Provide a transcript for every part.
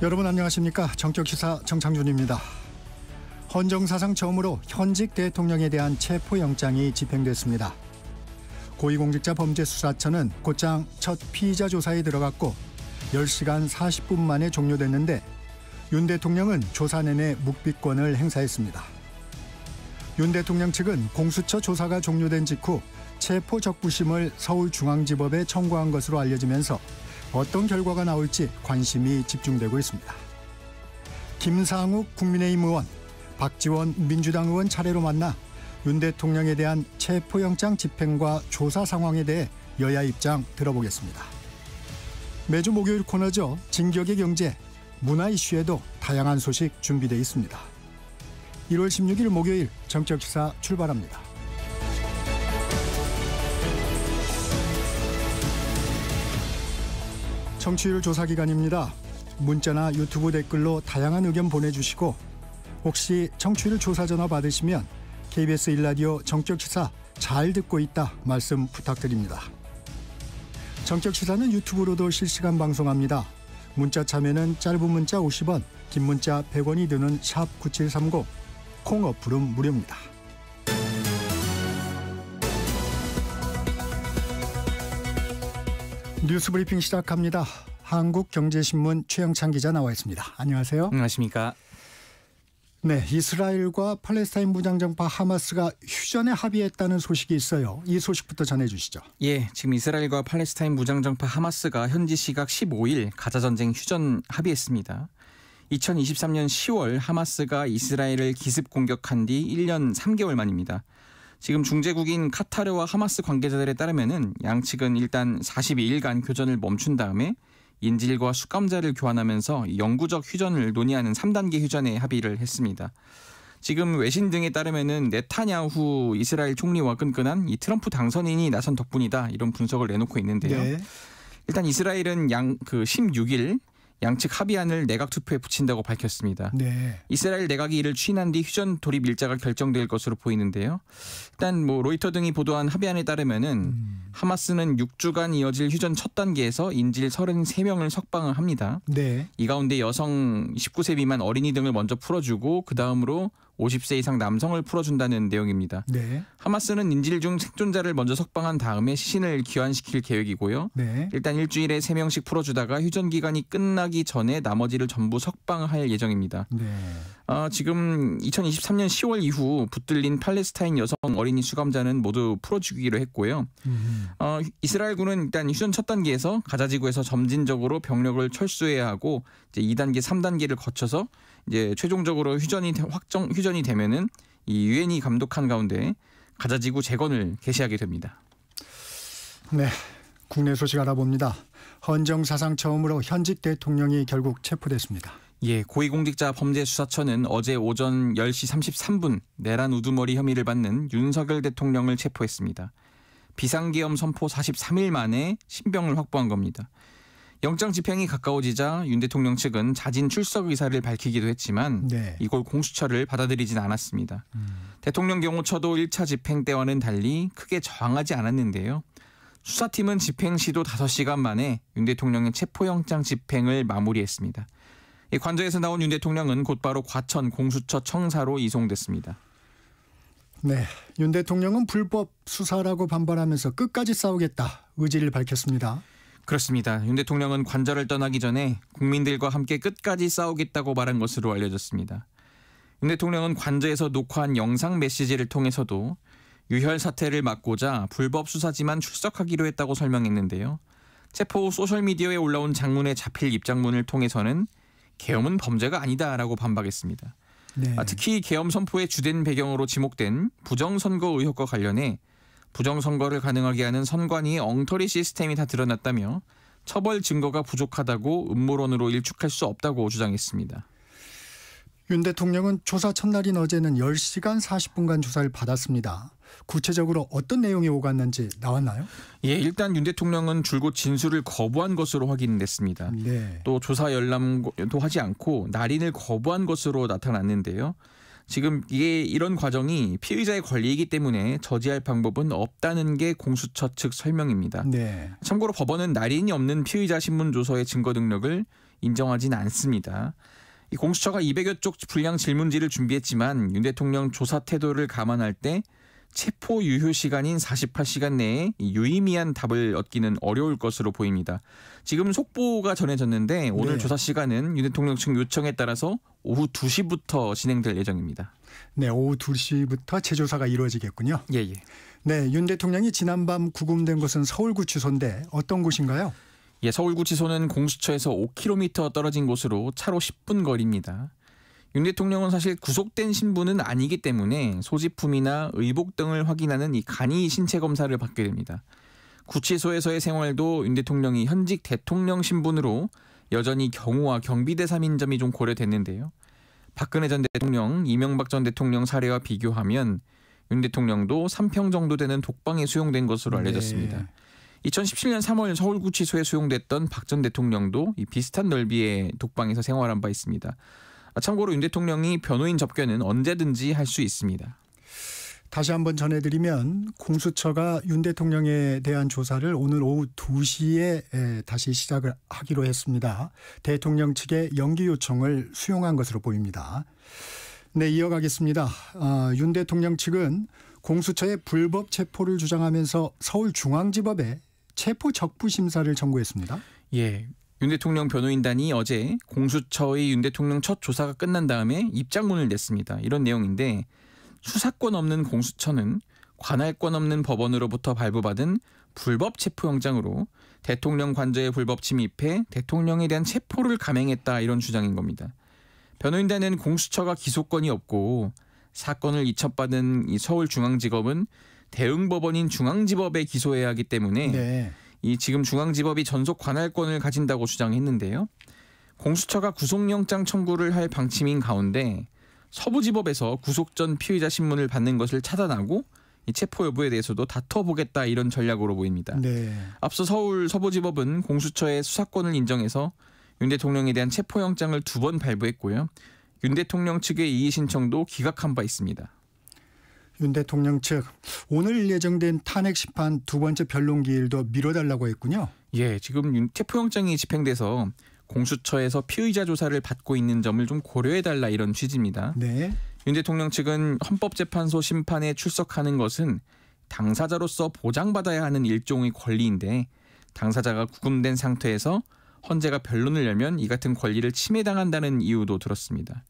여러분 안녕하십니까? 정격시사 정창준입니다. 헌정사상 처음으로 현직 대통령에 대한 체포영장이 집행됐습니다. 고위공직자범죄수사처는 곧장 첫 피의자 조사에 들어갔고 10시간 40분 만에 종료됐는데 윤 대통령은 조사 내내 묵비권을 행사했습니다. 윤 대통령 측은 공수처 조사가 종료된 직후 체포 적부심을 서울중앙지법에 청구한 것으로 알려지면서 어떤 결과가 나올지 관심이 집중되고 있습니다. 김상욱 국민의힘 의원, 박지원 민주당 의원 차례로 만나 윤 대통령에 대한 체포영장 집행과 조사 상황에 대해 여야 입장 들어보겠습니다. 매주 목요일 코너죠. 진격의 경제, 문화 이슈에도 다양한 소식 준비되어 있습니다. 1월 16일 목요일 정격시사 출발합니다. 청취율 조사 기간입니다. 문자나 유튜브 댓글로 다양한 의견 보내주시고 혹시 청취율 조사 전화 받으시면 KBS 1라디오 정격시사 잘 듣고 있다 말씀 부탁드립니다. 정격시사는 유튜브로도 실시간 방송합니다. 문자 참여는 짧은 문자 50원, 긴 문자 100원이 드는 샵 9730, 콩 어플은 무료입니다. 뉴스브리핑 시작합니다. 한국경제신문 최영찬 기자 나와 있습니다. 안녕하세요. 안녕하십니까. 네, 이스라엘과 팔레스타인 무장정파 하마스가 휴전에 합의했다는 소식이 있어요. 이 소식부터 전해주시죠. 예, 지금 이스라엘과 팔레스타인 무장정파 하마스가 현지 시각 15일 가자전쟁 휴전 합의했습니다. 2023년 10월 하마스가 이스라엘을 기습 공격한 뒤 1년 3개월 만입니다. 지금 중재국인 카타르와 하마스 관계자들에 따르면은 양측은 일단 42일간 교전을 멈춘 다음에 인질과 수감자를 교환하면서 영구적 휴전을 논의하는 3단계 휴전에 합의를 했습니다. 지금 외신 등에 따르면은 네타냐후 이스라엘 총리와 끈끈한 이 트럼프 당선인이 나선 덕분이다 이런 분석을 내놓고 있는데요. 네. 일단 이스라엘은 16일 양측 합의안을 내각 투표에 붙인다고 밝혔습니다. 네. 이스라엘 내각이 이를 추인한 뒤 휴전 돌입 일자가 결정될 것으로 보이는데요. 일단 로이터 등이 보도한 합의안에 따르면은 하마스는 6주간 이어질 휴전 첫 단계에서 인질 33명을 석방을 합니다. 네. 이 가운데 여성 19세 미만 어린이 등을 먼저 풀어주고 그 다음으로 50세 이상 남성을 풀어준다는 내용입니다. 네. 하마스는 인질 중 생존자를 먼저 석방한 다음에 시신을 귀환시킬 계획이고요. 네. 일단 일주일에 3명씩 풀어주다가 휴전 기간이 끝나기 전에 나머지를 전부 석방할 예정입니다. 네. 지금 2023년 10월 이후 붙들린 팔레스타인 여성 어린이 수감자는 모두 풀어주기로 했고요. 이스라엘군은 일단 휴전 첫 단계에서 가자지구에서 점진적으로 병력을 철수해야 하고 이제 2단계, 3단계를 거쳐서 이제 최종적으로 휴전이 되면은 이 유엔이 감독한 가운데 가자지구 재건을 개시하게 됩니다. 네, 국내 소식 알아봅니다. 헌정사상 처음으로 현직 대통령이 결국 체포됐습니다. 예, 고위공직자범죄수사처는 어제 오전 10시 33분 내란 우두머리 혐의를 받는 윤석열 대통령을 체포했습니다. 비상계엄 선포 43일 만에 신병을 확보한 겁니다. 영장 집행이 가까워지자 윤 대통령 측은 자진 출석 의사를 밝히기도 했지만 네. 이걸 공수처를 받아들이진 않았습니다. 대통령 경호처도 1차 집행 때와는 달리 크게 저항하지 않았는데요. 수사팀은 집행 시도 5시간 만에 윤 대통령의 체포영장 집행을 마무리했습니다. 관저에서 나온 윤 대통령은 곧바로 과천 공수처 청사로 이송됐습니다. 네, 윤 대통령은 불법 수사라고 반발하면서 끝까지 싸우겠다 의지를 밝혔습니다. 그렇습니다. 윤 대통령은 관저를 떠나기 전에 국민들과 함께 끝까지 싸우겠다고 말한 것으로 알려졌습니다. 윤 대통령은 관저에서 녹화한 영상 메시지를 통해서도 유혈 사태를 막고자 불법 수사지만 출석하기로 했다고 설명했는데요. 체포 후 소셜미디어에 올라온 장문의 자필 입장문을 통해서는 계엄은 범죄가 아니다라고 반박했습니다. 네. 특히 계엄 선포의 주된 배경으로 지목된 부정선거 의혹과 관련해 부정선거를 가능하게 하는 선관위의 엉터리 시스템이 다 드러났다며 처벌 증거가 부족하다고 음모론으로 일축할 수 없다고 주장했습니다. 윤 대통령은 조사 첫날인 어제는 10시간 40분간 조사를 받았습니다. 구체적으로 어떤 내용이 오갔는지 나왔나요? 예, 일단 윤 대통령은 줄곧 진술을 거부한 것으로 확인됐습니다. 네. 또 조사 열람도 하지 않고 날인을 거부한 것으로 나타났는데요. 지금 이런 과정이 피의자의 권리이기 때문에 저지할 방법은 없다는 게 공수처 측 설명입니다. 네. 참고로 법원은 날인이 없는 피의자 신문 조서의 증거 능력을 인정하진 않습니다. 이 공수처가 200여 쪽 분량 질문지를 준비했지만 윤 대통령 조사 태도를 감안할 때 체포 유효 시간인 48시간 내에 유의미한 답을 얻기는 어려울 것으로 보입니다. 지금 속보가 전해졌는데 오늘 네. 조사 시간은 윤 대통령 측 요청에 따라서 오후 2시부터 진행될 예정입니다. 네, 오후 2시부터 재조사가 이루어지겠군요. 예. 네, 윤 대통령이 지난밤 구금된 곳은 서울구치소인데 어떤 곳인가요? 예, 서울구치소는 공수처에서 5km 떨어진 곳으로 차로 10분 거리입니다. 윤 대통령은 사실 구속된 신분은 아니기 때문에 소지품이나 의복 등을 확인하는 이 간이 신체 검사를 받게 됩니다. 구치소에서의 생활도 윤 대통령이 현직 대통령 신분으로 여전히 경호와 경비대사인 점이 좀 고려됐는데요. 박근혜 전 대통령, 이명박 전 대통령 사례와 비교하면 윤 대통령도 3평 정도 되는 독방에 수용된 것으로 알려졌습니다. 네. 2017년 3월 서울구치소에 수용됐던 박 전 대통령도 이 비슷한 넓이의 독방에서 생활한 바 있습니다. 참고로 윤 대통령이 변호인 접견은 언제든지 할 수 있습니다. 다시 한번 전해드리면 공수처가 윤 대통령에 대한 조사를 오늘 오후 2시에 다시 시작을 하기로 했습니다. 대통령 측의 연기 요청을 수용한 것으로 보입니다. 네, 이어가겠습니다. 윤 대통령 측은 공수처의 불법 체포를 주장하면서 서울중앙지법에 체포 적부 심사를 청구했습니다. 예. 윤 대통령 변호인단이 어제 공수처의 윤 대통령 첫 조사가 끝난 다음에 입장문을 냈습니다. 이런 내용인데 수사권 없는 공수처는 관할권 없는 법원으로부터 발부받은 불법 체포영장으로 대통령 관저에 불법 침입해 대통령에 대한 체포를 감행했다 이런 주장인 겁니다. 변호인단은 공수처가 기소권이 없고 사건을 이첩받은 이 서울중앙지법은 대응법원인 중앙지법에 기소해야 하기 때문에 네. 이 지금 중앙지법이 전속 관할권을 가진다고 주장했는데요. 공수처가 구속영장 청구를 할 방침인 가운데 서부지법에서 구속 전 피의자 신문을 받는 것을 차단하고 이 체포 여부에 대해서도 다퉈보겠다 이런 전략으로 보입니다. 네. 앞서 서울 서부지법은 공수처의 수사권을 인정해서 윤 대통령에 대한 체포영장을 2번 발부했고요. 윤 대통령 측의 이의 신청도 기각한 바 있습니다. 윤 대통령 측 오늘 예정된 탄핵 심판 두 번째 변론 기일도 미뤄달라고 했군요. 예, 지금 체포영장이 집행돼서 공수처에서 피의자 조사를 받고 있는 점을 좀 고려해달라 이런 취지입니다. 네. 윤 대통령 측은 헌법재판소 심판에 출석하는 것은 당사자로서 보장받아야 하는 일종의 권리인데 당사자가 구금된 상태에서 헌재가 변론을 열면 이 같은 권리를 침해당한다는 이유도 들었습니다.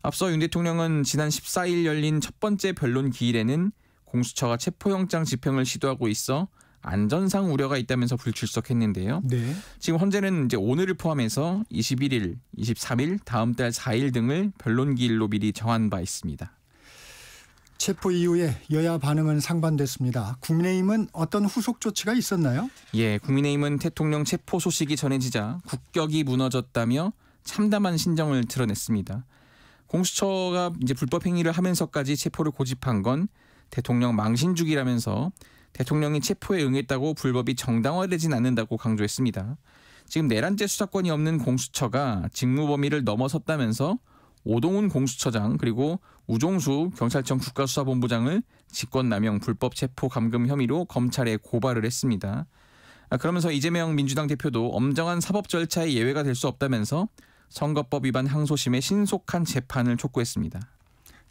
앞서 윤 대통령은 지난 14일 열린 첫 번째 변론 기일에는 공수처가 체포영장 집행을 시도하고 있어 안전상 우려가 있다면서 불출석했는데요. 네. 지금 헌재는 이제 오늘을 포함해서 21일, 23일, 다음 달 4일 등을 변론 기일로 미리 정한 바 있습니다. 체포 이후에 여야 반응은 상반됐습니다. 국민의힘은 어떤 후속 조치가 있었나요? 예, 국민의힘은 대통령 체포 소식이 전해지자 국격이 무너졌다며 참담한 심정을 드러냈습니다. 공수처가 이제 불법 행위를 하면서까지 체포를 고집한 건 대통령 망신주기라면서 대통령이 체포에 응했다고 불법이 정당화되진 않는다고 강조했습니다. 지금 내란죄 수사권이 없는 공수처가 직무 범위를 넘어섰다면서 오동훈 공수처장 그리고 우종수 경찰청 국가수사본부장을 직권남용 불법 체포 감금 혐의로 검찰에 고발을 했습니다. 그러면서 이재명 민주당 대표도 엄정한 사법 절차에 예외가 될 수 없다면서 선거법 위반 항소심의 신속한 재판을 촉구했습니다.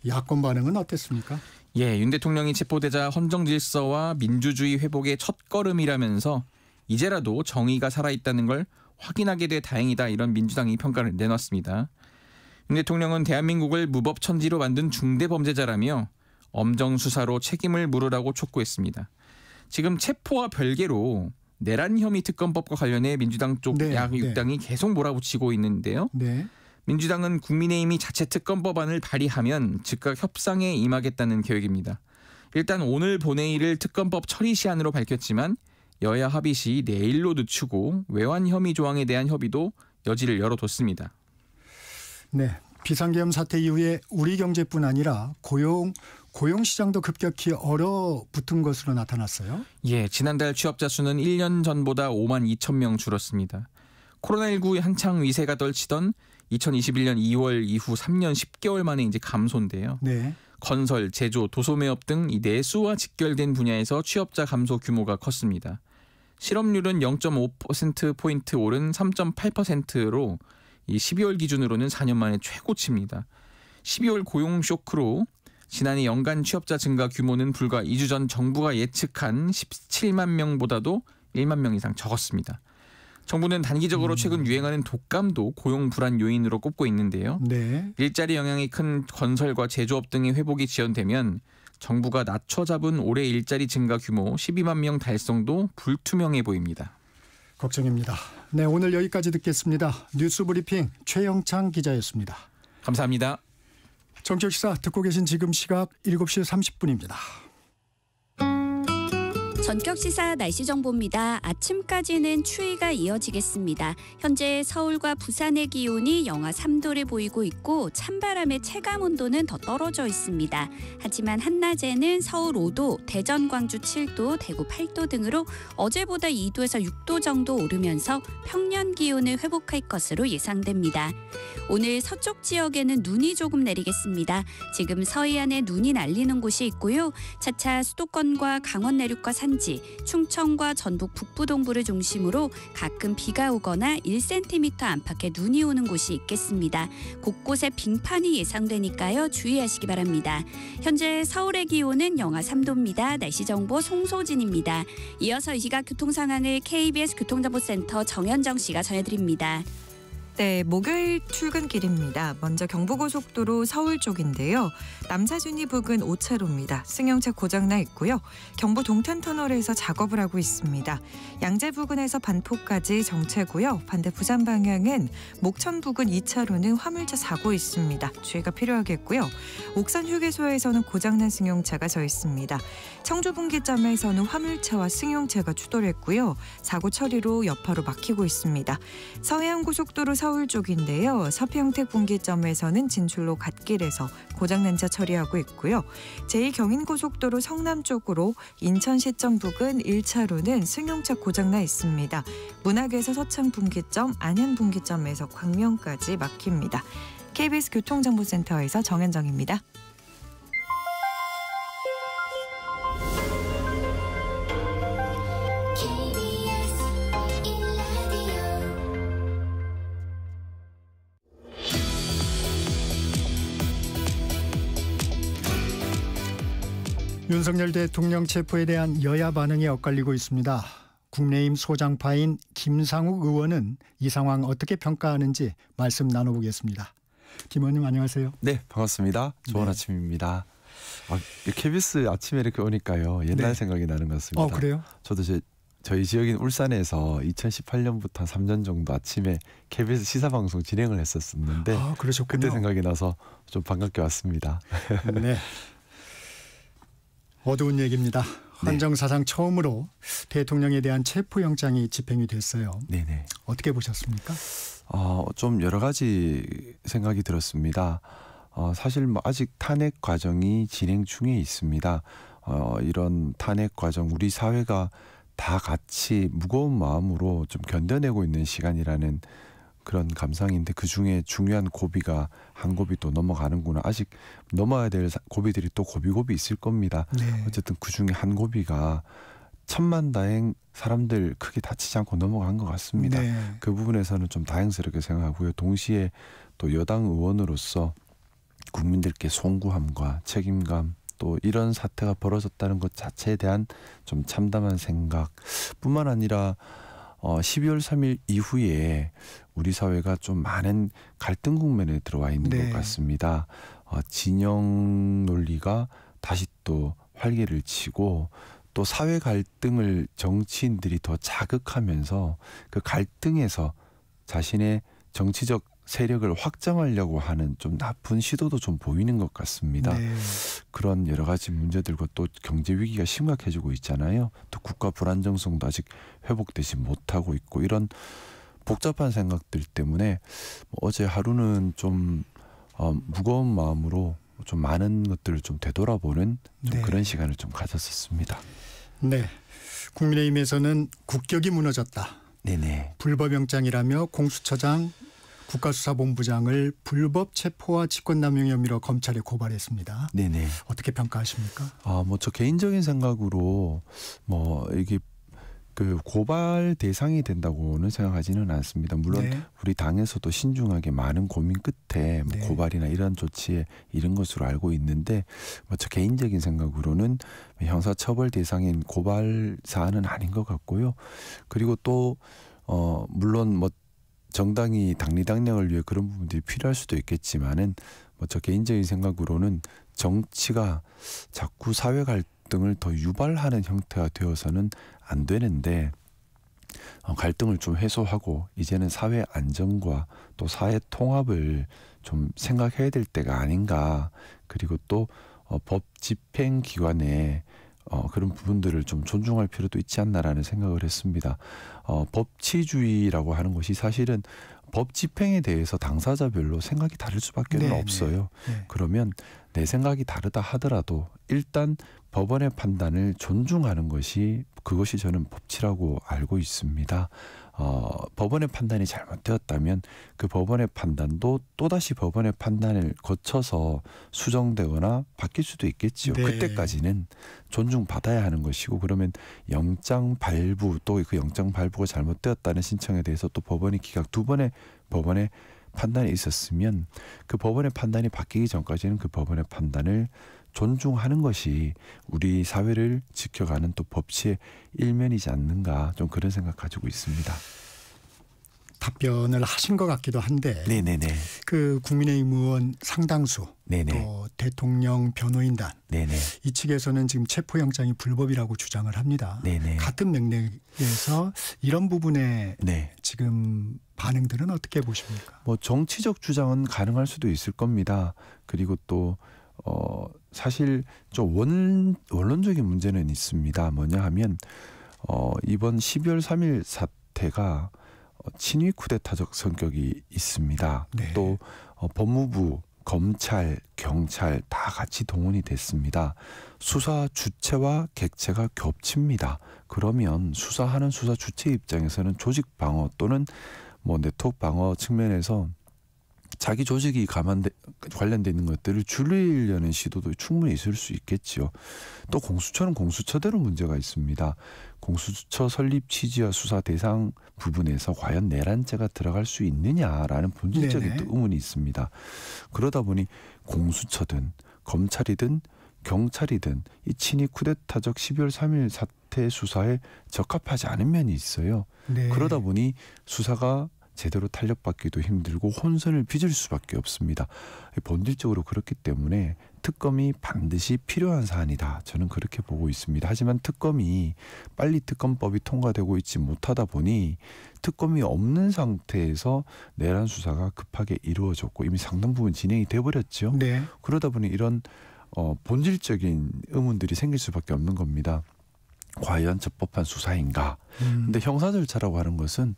야권 반응은 어땠습니까? 예, 윤 대통령이 체포되자 헌정 질서와 민주주의 회복의 첫걸음이라면서 이제라도 정의가 살아있다는 걸 확인하게 돼 다행이다 이런 민주당이 평가를 내놨습니다. 윤 대통령은 대한민국을 무법천지로 만든 중대범죄자라며 엄정 수사로 책임을 물으라고 촉구했습니다. 지금 체포와 별개로 내란 혐의 특검법과 관련해 민주당 쪽 야당이 계속 몰아붙이고 있는데요. 네. 민주당은 국민의힘이 자체 특검법안을 발의하면 즉각 협상에 임하겠다는 계획입니다. 일단 오늘 본회의를 특검법 처리 시한으로 밝혔지만 여야 합의 시 내일로 늦추고 외환 혐의 조항에 대한 협의도 여지를 열어뒀습니다. 네. 비상계엄 사태 이후에 우리 경제뿐 아니라 고용 시장도 급격히 얼어붙은 것으로 나타났어요. 예, 지난달 취업자 수는 1년 전보다 5만 2천 명 줄었습니다. 코로나19 한창 위세가 떨치던 2021년 2월 이후 3년 10개월 만에 이제 감소인데요. 네. 건설, 제조, 도소매업 등 이 내수와 직결된 분야에서 취업자 감소 규모가 컸습니다. 실업률은 0.5%포인트 오른 3.8%로 이 12월 기준으로는 4년 만에 최고치입니다. 12월 고용 쇼크로 지난해 연간 취업자 증가 규모는 불과 2주 전 정부가 예측한 17만 명보다도 1만 명 이상 적었습니다. 정부는 단기적으로 최근 유행하는 독감도 고용 불안 요인으로 꼽고 있는데요. 네. 일자리 영향이 큰 건설과 제조업 등의 회복이 지연되면 정부가 낮춰 잡은 올해 일자리 증가 규모 12만 명 달성도 불투명해 보입니다. 걱정입니다. 네, 오늘 여기까지 듣겠습니다. 뉴스 브리핑 최영창 기자였습니다. 감사합니다. 정치시사 듣고 계신 지금 시각 7시 30분입니다. 전격 시사 날씨 정보입니다. 아침까지는 추위가 이어지겠습니다. 현재 서울과 부산의 기온이 영하 3도를 보이고 있고 찬바람의 체감 온도는 더 떨어져 있습니다. 하지만 한낮에는 서울 5도, 대전, 광주 7도, 대구 8도 등으로 어제보다 2도에서 6도 정도 오르면서 평년 기온을 회복할 것으로 예상됩니다. 오늘 서쪽 지역에는 눈이 조금 내리겠습니다. 지금 서해안에 눈이 날리는 곳이 있고요. 차차 수도권과 강원 내륙과 산지, 충청과 전북 북부 동부를 중심으로 가끔 비가 오거나 1cm 안팎의 눈이 오는 곳이 있겠습니다. 곳곳에 빙판이 예상되니까요. 주의하시기 바랍니다. 현재 서울의 기온은 영하 3도입니다. 날씨 정보 송소진입니다. 이어서 이 시각 교통 상황을 KBS 교통정보센터 정현정 씨가 전해드립니다. 네, 목요일 출근길입니다. 먼저 경부고속도로 서울 쪽인데요. 남사준이 부근 5차로입니다. 승용차 고장나 있고요. 경부 동탄터널에서 작업을 하고 있습니다. 양재 부근에서 반포까지 정체고요. 반대 부산 방향은 목천 부근 2차로는 화물차 사고 있습니다. 주의가 필요하겠고요. 옥산 휴게소에서는 고장난 승용차가 서 있습니다. 청주 분기점에서는 화물차와 승용차가 추돌했고요. 사고 처리로 여파로 막히고 있습니다. 서해안고속도로 서울 쪽인데요. 서평택 분기점에서는 진출로 갓길에서 고장난 차 처리하고 있고요. 제2경인고속도로 성남 쪽으로 인천 시점 부근 1차로는 승용차 고장나 있습니다. 문학에서 서창 분기점, 안현 분기점에서 광명까지 막힙니다. KBS 교통정보센터에서 정현정입니다. 윤석열 대통령 체포에 대한 여야 반응이 엇갈리고 있습니다. 국민의힘 소장파인 김상욱 의원은 이 상황 어떻게 평가하는지 말씀 나눠보겠습니다. 김 의원님 안녕하세요. 네, 반갑습니다. 좋은 아침입니다. KBS 아침에 이렇게 오니까요. 옛날 생각이 나는 것 같습니다. 그래요? 저도 저희 지역인 울산에서 2018년부터 한 3년 정도 아침에 KBS 시사방송 진행을 했었는데 그러셨군요. 그때 생각이 나서 좀 반갑게 왔습니다. 네. 어두운 얘기입니다. 헌정사상 처음으로 대통령에 대한 체포영장이 집행이 됐어요. 네네. 어떻게 보셨습니까? 좀 여러 가지 생각이 들었습니다. 사실 아직 탄핵 과정이 진행 중에 있습니다. 이런 탄핵 과정 우리 사회가 다 같이 무거운 마음으로 좀 견뎌내고 있는 시간이라는 그런 감상인데 그중에 중요한 고비가 한 고비 또 넘어가는구나. 아직 넘어야 될 고비들이 또 고비고비 있을 겁니다. 네. 어쨌든 그중에 한 고비가 천만다행 사람들 크게 다치지 않고 넘어간 것 같습니다. 네. 그 부분에서는 좀 다행스럽게 생각하고요. 동시에 또 여당 의원으로서 국민들께 송구함과 책임감 또 이런 사태가 벌어졌다는 것 자체에 대한 좀 참담한 생각뿐만 아니라 12월 3일 이후에 우리 사회가 좀 많은 갈등 국면에 들어와 있는 것 같습니다. 진영 논리가 다시 또 활개를 치고 또 사회 갈등을 정치인들이 더 자극하면서 그 갈등에서 자신의 정치적 세력을 확장하려고 하는 좀 나쁜 시도도 좀 보이는 것 같습니다. 네. 그런 여러 가지 문제들과 또 경제 위기가 심각해지고 있잖아요. 또 국가 불안정성도 아직 회복되지 못하고 있고 이런 복잡한 생각들 때문에 어제 하루는 좀 무거운 마음으로 좀 많은 것들을 좀 되돌아보는 좀 그런 시간을 좀 가졌었습니다. 네, 국민의힘에서는 국격이 무너졌다. 네네. 불법영장이라며 공수처장 국가수사본부장을 불법 체포와 직권남용 혐의로 검찰에 고발했습니다. 네네. 어떻게 평가하십니까? 저 개인적인 생각으로 이게 그 고발 대상이 된다고는 생각하지는 않습니다. 물론 네. 우리 당에서도 신중하게 많은 고민 끝에 뭐 네. 고발이나 이런 조치에 이른 것으로 알고 있는데 뭐 저 개인적인 생각으로는 형사처벌 대상인 고발 사안은 아닌 것 같고요. 그리고 또 물론 뭐 정당이 당리당략을 위해 그런 부분들이 필요할 수도 있겠지만은 뭐 저 개인적인 생각으로는 정치가 자꾸 사회 갈등을 더 유발하는 형태가 되어서는 안 되는데 갈등을 좀 해소하고 이제는 사회 안정과 또 사회 통합을 좀 생각해야 될 때가 아닌가. 그리고 또 법 집행 기관에 그런 부분들을 좀 존중할 필요도 있지 않나라는 생각을 했습니다. 법치주의라고 하는 것이 사실은 법 집행에 대해서 당사자별로 생각이 다를 수밖에 네, 없어요. 네. 그러면 내 생각이 다르다 하더라도 일단 법원의 판단을 존중하는 것이 그것이 저는 법치라고 알고 있습니다. 법원의 판단이 잘못되었다면 그 법원의 판단도 또다시 법원의 판단을 거쳐서 수정되거나 바뀔 수도 있겠지요. 네. 그때까지는 존중받아야 하는 것이고 그러면 영장 발부 또 그 영장 발부가 잘못되었다는 신청에 대해서 또 법원이 기각 2번의 법원의 판단이 있었으면 그 법원의 판단이 바뀌기 전까지는 그 법원의 판단을 존중하는 것이 우리 사회를 지켜가는 또 법치의 일면이지 않는가 좀 그런 생각 가지고 있습니다. 답변을 하신 것 같기도 한데 네네네. 그 국민의힘 의원 상당수 네네. 또 대통령 변호인단 네네. 이 측에서는 지금 체포영장이 불법이라고 주장을 합니다. 네네. 같은 맥락에서 이런 부분에 네. 지금 반응들은 어떻게 보십니까? 뭐 정치적 주장은 가능할 수도 있을 겁니다. 그리고 또 사실 좀 원론적인 문제는 있습니다. 뭐냐 하면 이번 12월 3일 사태가 친위 쿠데타적 성격이 있습니다. 네. 또 법무부, 검찰, 경찰 다 같이 동원이 됐습니다. 수사 주체와 객체가 겹칩니다. 그러면 수사하는 수사 주체 입장에서는 조직 방어 또는 뭐 네트워크 방어 측면에서 자기 조직이 관련돼 있는 것들을 줄이려는 시도도 충분히 있을 수 있겠지요. 또 공수처는 공수처대로 문제가 있습니다. 공수처 설립 취지와 수사 대상 부분에서 과연 내란죄가 들어갈 수 있느냐라는 본질적인 네네. 또 의문이 있습니다. 그러다 보니 공수처든 검찰이든 경찰이든 이 친위 쿠데타적 12월 3일 사태 수사에 적합하지 않은 면이 있어요. 네. 그러다 보니 수사가 제대로 탄력받기도 힘들고 혼선을 빚을 수밖에 없습니다. 본질적으로 그렇기 때문에 특검이 반드시 필요한 사안이다. 저는 그렇게 보고 있습니다. 하지만 특검이 빨리 특검법이 통과되고 있지 못하다 보니 특검이 없는 상태에서 내란 수사가 급하게 이루어졌고 이미 상당 부분 진행이 돼버렸죠. 네. 그러다 보니 이런 본질적인 의문들이 생길 수밖에 없는 겁니다. 과연 적법한 수사인가? 근데 형사 절차라고 하는 것은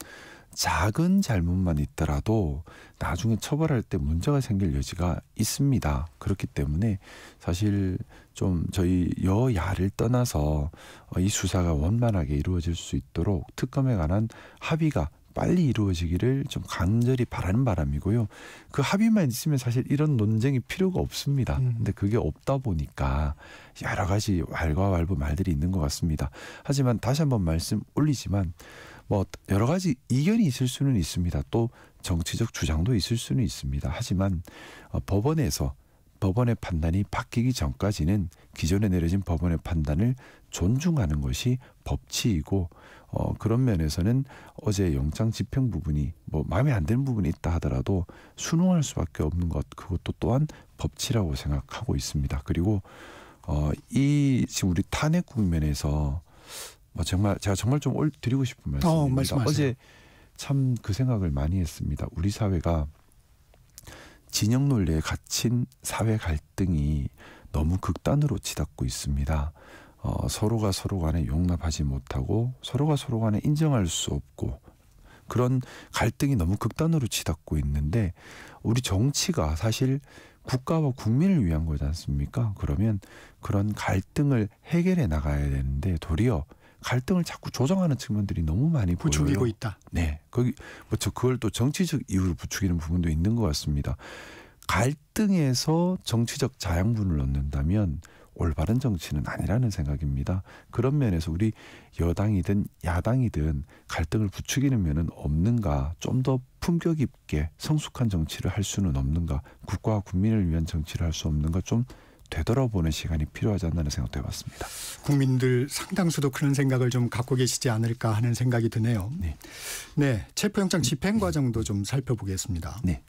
작은 잘못만 있더라도 나중에 처벌할 때 문제가 생길 여지가 있습니다. 그렇기 때문에 사실 좀 저희 여야를 떠나서 이 수사가 원만하게 이루어질 수 있도록 특검에 관한 합의가 빨리 이루어지기를 좀 간절히 바라는 바람이고요. 그 합의만 있으면 사실 이런 논쟁이 필요가 없습니다. 근데 그게 없다 보니까 여러 가지 왈가왈부 말들이 있는 것 같습니다. 하지만 다시 한번 말씀 올리지만 뭐 여러 가지 이견이 있을 수는 있습니다. 또 정치적 주장도 있을 수는 있습니다. 하지만 법원에서 법원의 판단이 바뀌기 전까지는 기존에 내려진 법원의 판단을 존중하는 것이 법치이고 그런 면에서는 어제 영장 집행 부분이 뭐 마음에 안 드는 부분이 있다 하더라도 순응할 수밖에 없는 것 그것도 또한 법치라고 생각하고 있습니다. 그리고 이 지금 우리 탄핵 국면에서 제가 정말 좀 드리고 싶은 말씀입니다. 말씀하세요. 어제 참 그 생각을 많이 했습니다. 우리 사회가 진영 논리에 갇힌 사회 갈등이 너무 극단으로 치닫고 있습니다. 서로가 서로 간에 용납하지 못하고 서로가 서로 간에 인정할 수 없고 그런 갈등이 너무 극단으로 치닫고 있는데 우리 정치가 사실 국가와 국민을 위한 거지 않습니까? 그러면 그런 갈등을 해결해 나가야 되는데 도리어 갈등을 자꾸 조정하는 측면들이 너무 많이 부추기고 보여요. 있다. 네, 그걸 또 정치적 이유로 부추기는 부분도 있는 것 같습니다. 갈등에서 정치적 자양분을 얻는다면 올바른 정치는 아니라는 생각입니다. 그런 면에서 우리 여당이든 야당이든 갈등을 부추기는 면은 없는가, 좀 더 품격 있게 성숙한 정치를 할 수는 없는가, 국가와 국민을 위한 정치를 할 수 없는가, 좀 되돌아보는 시간이 필요하지 않나는 생각도 해봤습니다. 국민들 상당수도 그런 생각을 좀 갖고 계시지 않을까 하는 생각이 드네요. 네, 체포영장 집행 과정도 좀 살펴보겠습니다. 네.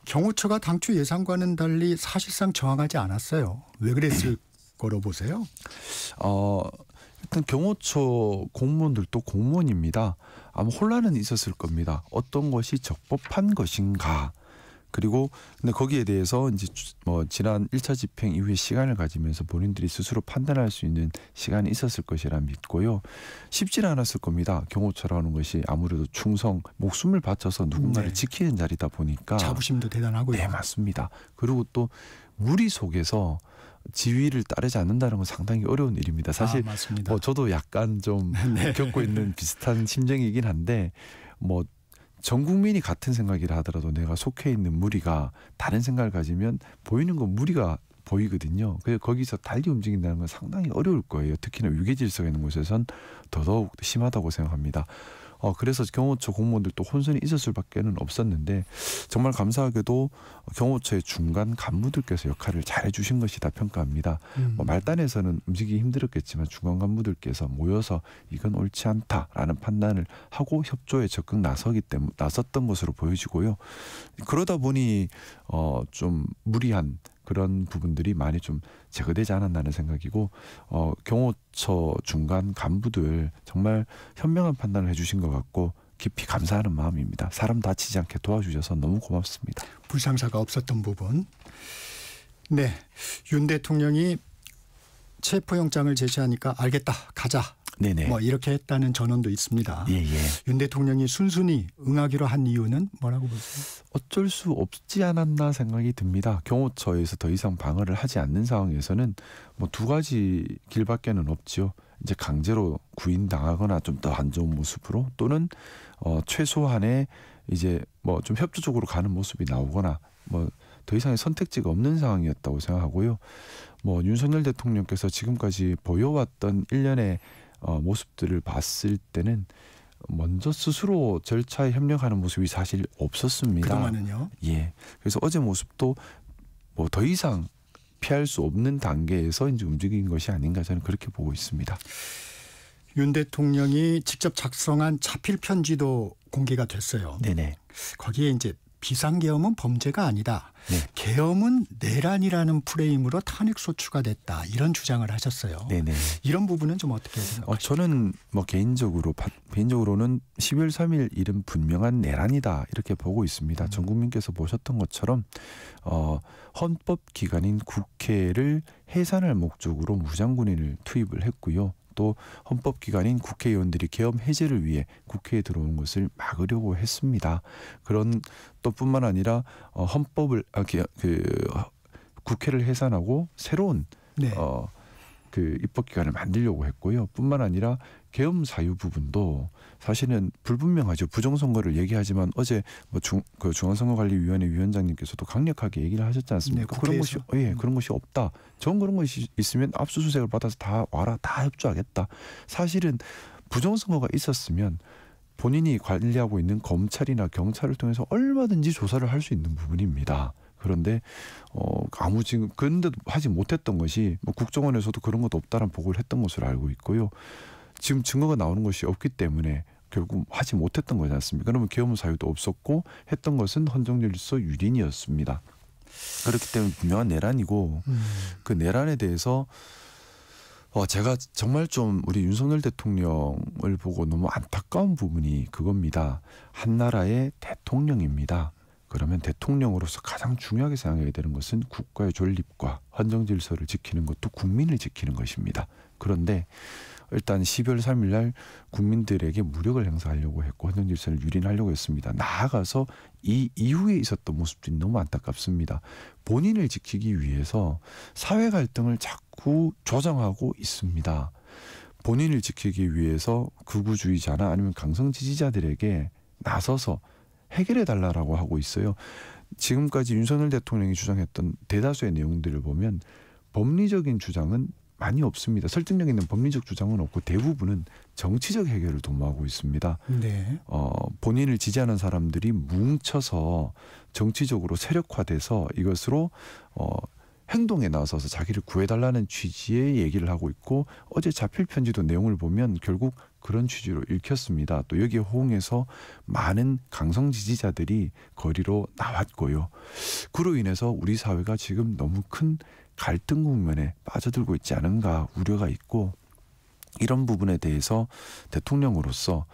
경호처가 당초 예상과는 달리 사실상 정확하지 않았어요. 왜 그랬을 거로 보세요? 일단 경호처 공무원들도 공무원입니다. 아마 혼란은 있었을 겁니다. 어떤 것이 적법한 것인가. 그리고 근데 거기에 대해서 이제 뭐 지난 1차 집행 이후에 시간을 가지면서 본인들이 스스로 판단할 수 있는 시간이 있었을 것이라 믿고요. 쉽지는 않았을 겁니다. 경호처라는 것이 아무래도 충성, 목숨을 바쳐서 누군가를 네. 지키는 자리다 보니까 자부심도 대단하고요. 네, 맞습니다. 그리고 또 무리 속에서 지휘를 따르지 않는다는 건 상당히 어려운 일입니다. 사실 맞습니다. 저도 약간 좀 네. 겪고 있는 비슷한 심정이긴 한데 뭐 전 국민이 같은 생각이라 하더라도 내가 속해 있는 무리가 다른 생각을 가지면 보이는 건 무리가 보이거든요. 그래서 거기서 달리 움직인다는 건 상당히 어려울 거예요. 특히나 위계 질서가 있는 곳에선 더더욱 심하다고 생각합니다. 그래서 경호처 공무원들도 혼선이 있을 수밖에는 없었는데 정말 감사하게도 경호처의 중간 간부들께서 역할을 잘 해주신 것이다 평가합니다. 말단에서는 움직이기 힘들었겠지만 중간 간부들께서 모여서 이건 옳지 않다라는 판단을 하고 협조에 적극 나섰던 것으로 보여지고요. 그러다 보니 좀 무리한 그런 부분들이 많이 좀 제거되지 않았나는 생각이고 경호처 중간 간부들 정말 현명한 판단을 해주신 것 같고 깊이 감사하는 마음입니다. 사람 다치지 않게 도와주셔서 너무 고맙습니다. 불상사가 없었던 부분. 네, 윤 대통령이 체포영장을 제시하니까 알겠다, 가자. 네네. 뭐 이렇게 했다는 전언도 있습니다. 예. 윤 대통령이 순순히 응하기로 한 이유는 뭐라고 보세요? 어쩔 수 없지 않았나 생각이 듭니다. 경호처에서 더 이상 방어를 하지 않는 상황에서는 뭐 두 가지 길밖에는 없지요. 이제 강제로 구인당하거나 좀 더 안 좋은 모습으로 또는 최소한의 이제 뭐 좀 협조적으로 가는 모습이 나오거나 뭐 더 이상의 선택지가 없는 상황이었다고 생각하고요. 뭐 윤석열 대통령께서 지금까지 보여왔던 일련의 모습들을 봤을 때는 먼저 스스로 절차에 협력하는 모습이 사실 없었습니다. 그동안은요. 예. 그래서 어제 모습도 뭐 더 이상 피할 수 없는 단계에서 이제 움직인 것이 아닌가 저는 그렇게 보고 있습니다. 윤 대통령이 직접 작성한 자필 편지도 공개가 됐어요. 네네. 거기에 이제 비상계엄은 범죄가 아니다. 네. 계엄은 내란이라는 프레임으로 탄핵 소추가 됐다. 이런 주장을 하셨어요. 네네. 이런 부분은 좀 어떻게 생각하세요? 저는 뭐 개인적으로는 12월 3일 일은 분명한 내란이다 이렇게 보고 있습니다. 전 국민께서 보셨던 것처럼 헌법 기관인 국회를 해산할 목적으로 무장군인을 투입을 했고요. 또 헌법기관인 국회의원들이 계엄 해제를 위해 국회에 들어오는 것을 막으려고 했습니다. 그런 또 뿐만 아니라 국회를 해산하고 새로운 네. 그 입법기관을 만들려고 했고요. 뿐만 아니라 계엄 사유 부분도 사실은 불분명하죠. 부정선거를 얘기하지만 어제 뭐 중앙선거관리위원회 위원장님께서도 강력하게 얘기를 하셨지 않습니까? 네, 그런 것이 그런 것이 없다. 전 그런 것이 있으면 압수수색을 받아서 다 와라, 다 협조하겠다. 사실은 부정선거가 있었으면 본인이 관리하고 있는 검찰이나 경찰을 통해서 얼마든지 조사를 할 수 있는 부분입니다. 그런데 지금 그런데도 하지 못했던 것이 뭐 국정원에서도 그런 것도 없다는 보고를 했던 것으로 알고 있고요. 지금 증거가 나오는 것이 없기 때문에 결국 하지 못했던 거지 않습니까? 그러면 계엄 사유도 없었고 했던 것은 헌정질서 유린이었습니다. 그렇기 때문에 분명한 내란이고 그 내란에 대해서 제가 정말 좀 우리 윤석열 대통령을 보고 너무 안타까운 부분이 그겁니다. 한 나라의 대통령입니다. 그러면 대통령으로서 가장 중요하게 생각해야 되는 것은 국가의 존립과 헌정 질서를 지키는 것도 국민을 지키는 것입니다. 그런데 일단 12월 3일 날 국민들에게 무력을 행사하려고 했고 헌정 질서를 유린하려고 했습니다. 나아가서 이 이후에 있었던 모습들이 너무 안타깝습니다. 본인을 지키기 위해서 사회 갈등을 자꾸 조장하고 있습니다. 본인을 지키기 위해서 극우주의자나 아니면 강성 지지자들에게 나서서 해결해달라고 하고 있어요. 지금까지 윤석열 대통령이 주장했던 대다수의 내용들을 보면 법리적인 주장은 많이 없습니다. 설득력 있는 법리적 주장은 없고 대부분은 정치적 해결을 도모하고 있습니다. 네. 본인을 지지하는 사람들이 뭉쳐서 정치적으로 세력화돼서 이것으로 행동에 나서서 자기를 구해달라는 취지의 얘기를 하고 있고 어제 자필 편지도 내용을 보면 결국 그런 취지로 읽혔습니다. 또 여기에 호응해서 많은 강성 지지자들이 거리로 나왔고요. 그로 인해서 우리 사회가 지금 너무 큰 갈등 국면에 빠져들고 있지 않은가 우려가 있고 이런 부분에 대해서 대통령으로서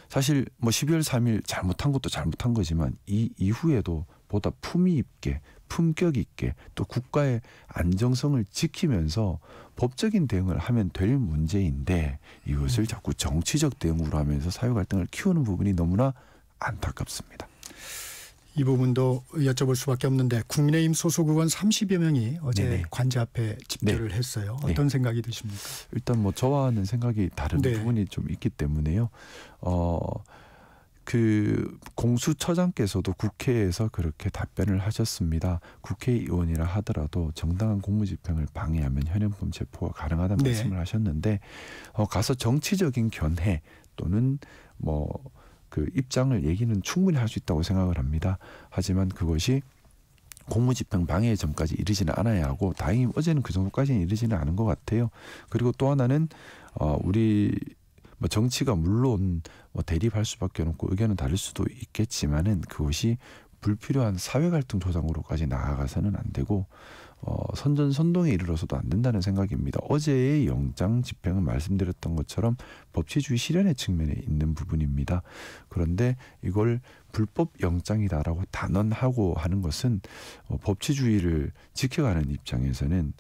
사실 12월 3일 잘못한 것도 잘못한 거지만 이 이후에도 보다 품위 있게 품격 있게 또 국가의 안정성을 지키면서 법적인 대응을 하면 될 문제인데 이것을 자꾸 정치적 대응으로 하면서 사회 갈등을 키우는 부분이 너무나 안타깝습니다. 이 부분도 여쭤볼 수밖에 없는데 국민의힘 소속 의원 30여 명이 어제 네네. 관제 앞에 집결을 했어요. 어떤 네. 생각이 드십니까? 일단 저와는 생각이 다른 네. 부분이 좀 있기 때문에요. 그 공수처장께서도 국회에서 그렇게 답변을 하셨습니다. 국회의원이라 하더라도 정당한 공무집행을 방해하면 현행범 체포가 가능하다는 네. 말씀을 하셨는데 가서 정치적인 견해 또는 그 입장을 얘기는 충분히 할 수 있다고 생각을 합니다. 하지만 그것이 공무집행 방해의 점까지 이르지는 않아야 하고 다행히 어제는 그 정도까지는 이르지는 않은 것 같아요. 그리고 또 하나는 우리 정치가 물론 대립할 수밖에 없고 의견은 다를 수도 있겠지만은 그것이 불필요한 사회 갈등 조장으로까지 나아가서는 안 되고 선전선동에 이르러서도 안 된다는 생각입니다. 어제의 영장 집행은 말씀드렸던 것처럼 법치주의 실현의 측면에 있는 부분입니다. 그런데 이걸 불법 영장이다라고 단언하고 하는 것은 법치주의를 지켜가는 입장에서는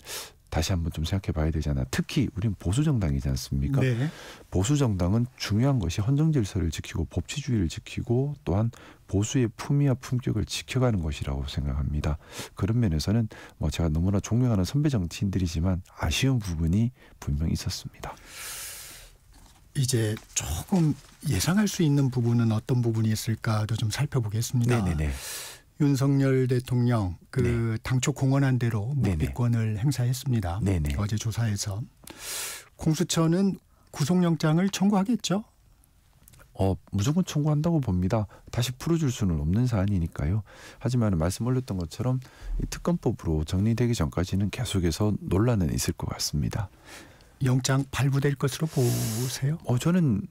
다시 한번 좀 생각해 봐야 되잖아. 특히 우리는 보수정당이지 않습니까? 네. 보수정당은 중요한 것이 헌정질서를 지키고 법치주의를 지키고 또한 보수의 품위와 품격을 지켜가는 것이라고 생각합니다. 그런 면에서는 제가 너무나 존경하는 선배 정치인들이지만 아쉬운 부분이 분명히 있었습니다. 이제 조금 예상할 수 있는 부분은 어떤 부분이 있을까도 좀 살펴보겠습니다. 네네네. 윤석열 대통령 네. 당초 공언한 대로 묵비권을 행사했습니다. 네네. 어제 조사에서 공수처는 구속영장을 청구하겠죠? 무조건 청구한다고 봅니다. 다시 풀어줄 수는 없는 사안이니까요. 하지만 말씀 올렸던 것처럼 이 특검법으로 정리되기 전까지는 계속해서 논란은 있을 것 같습니다. 영장 발부될 것으로 보세요? 저는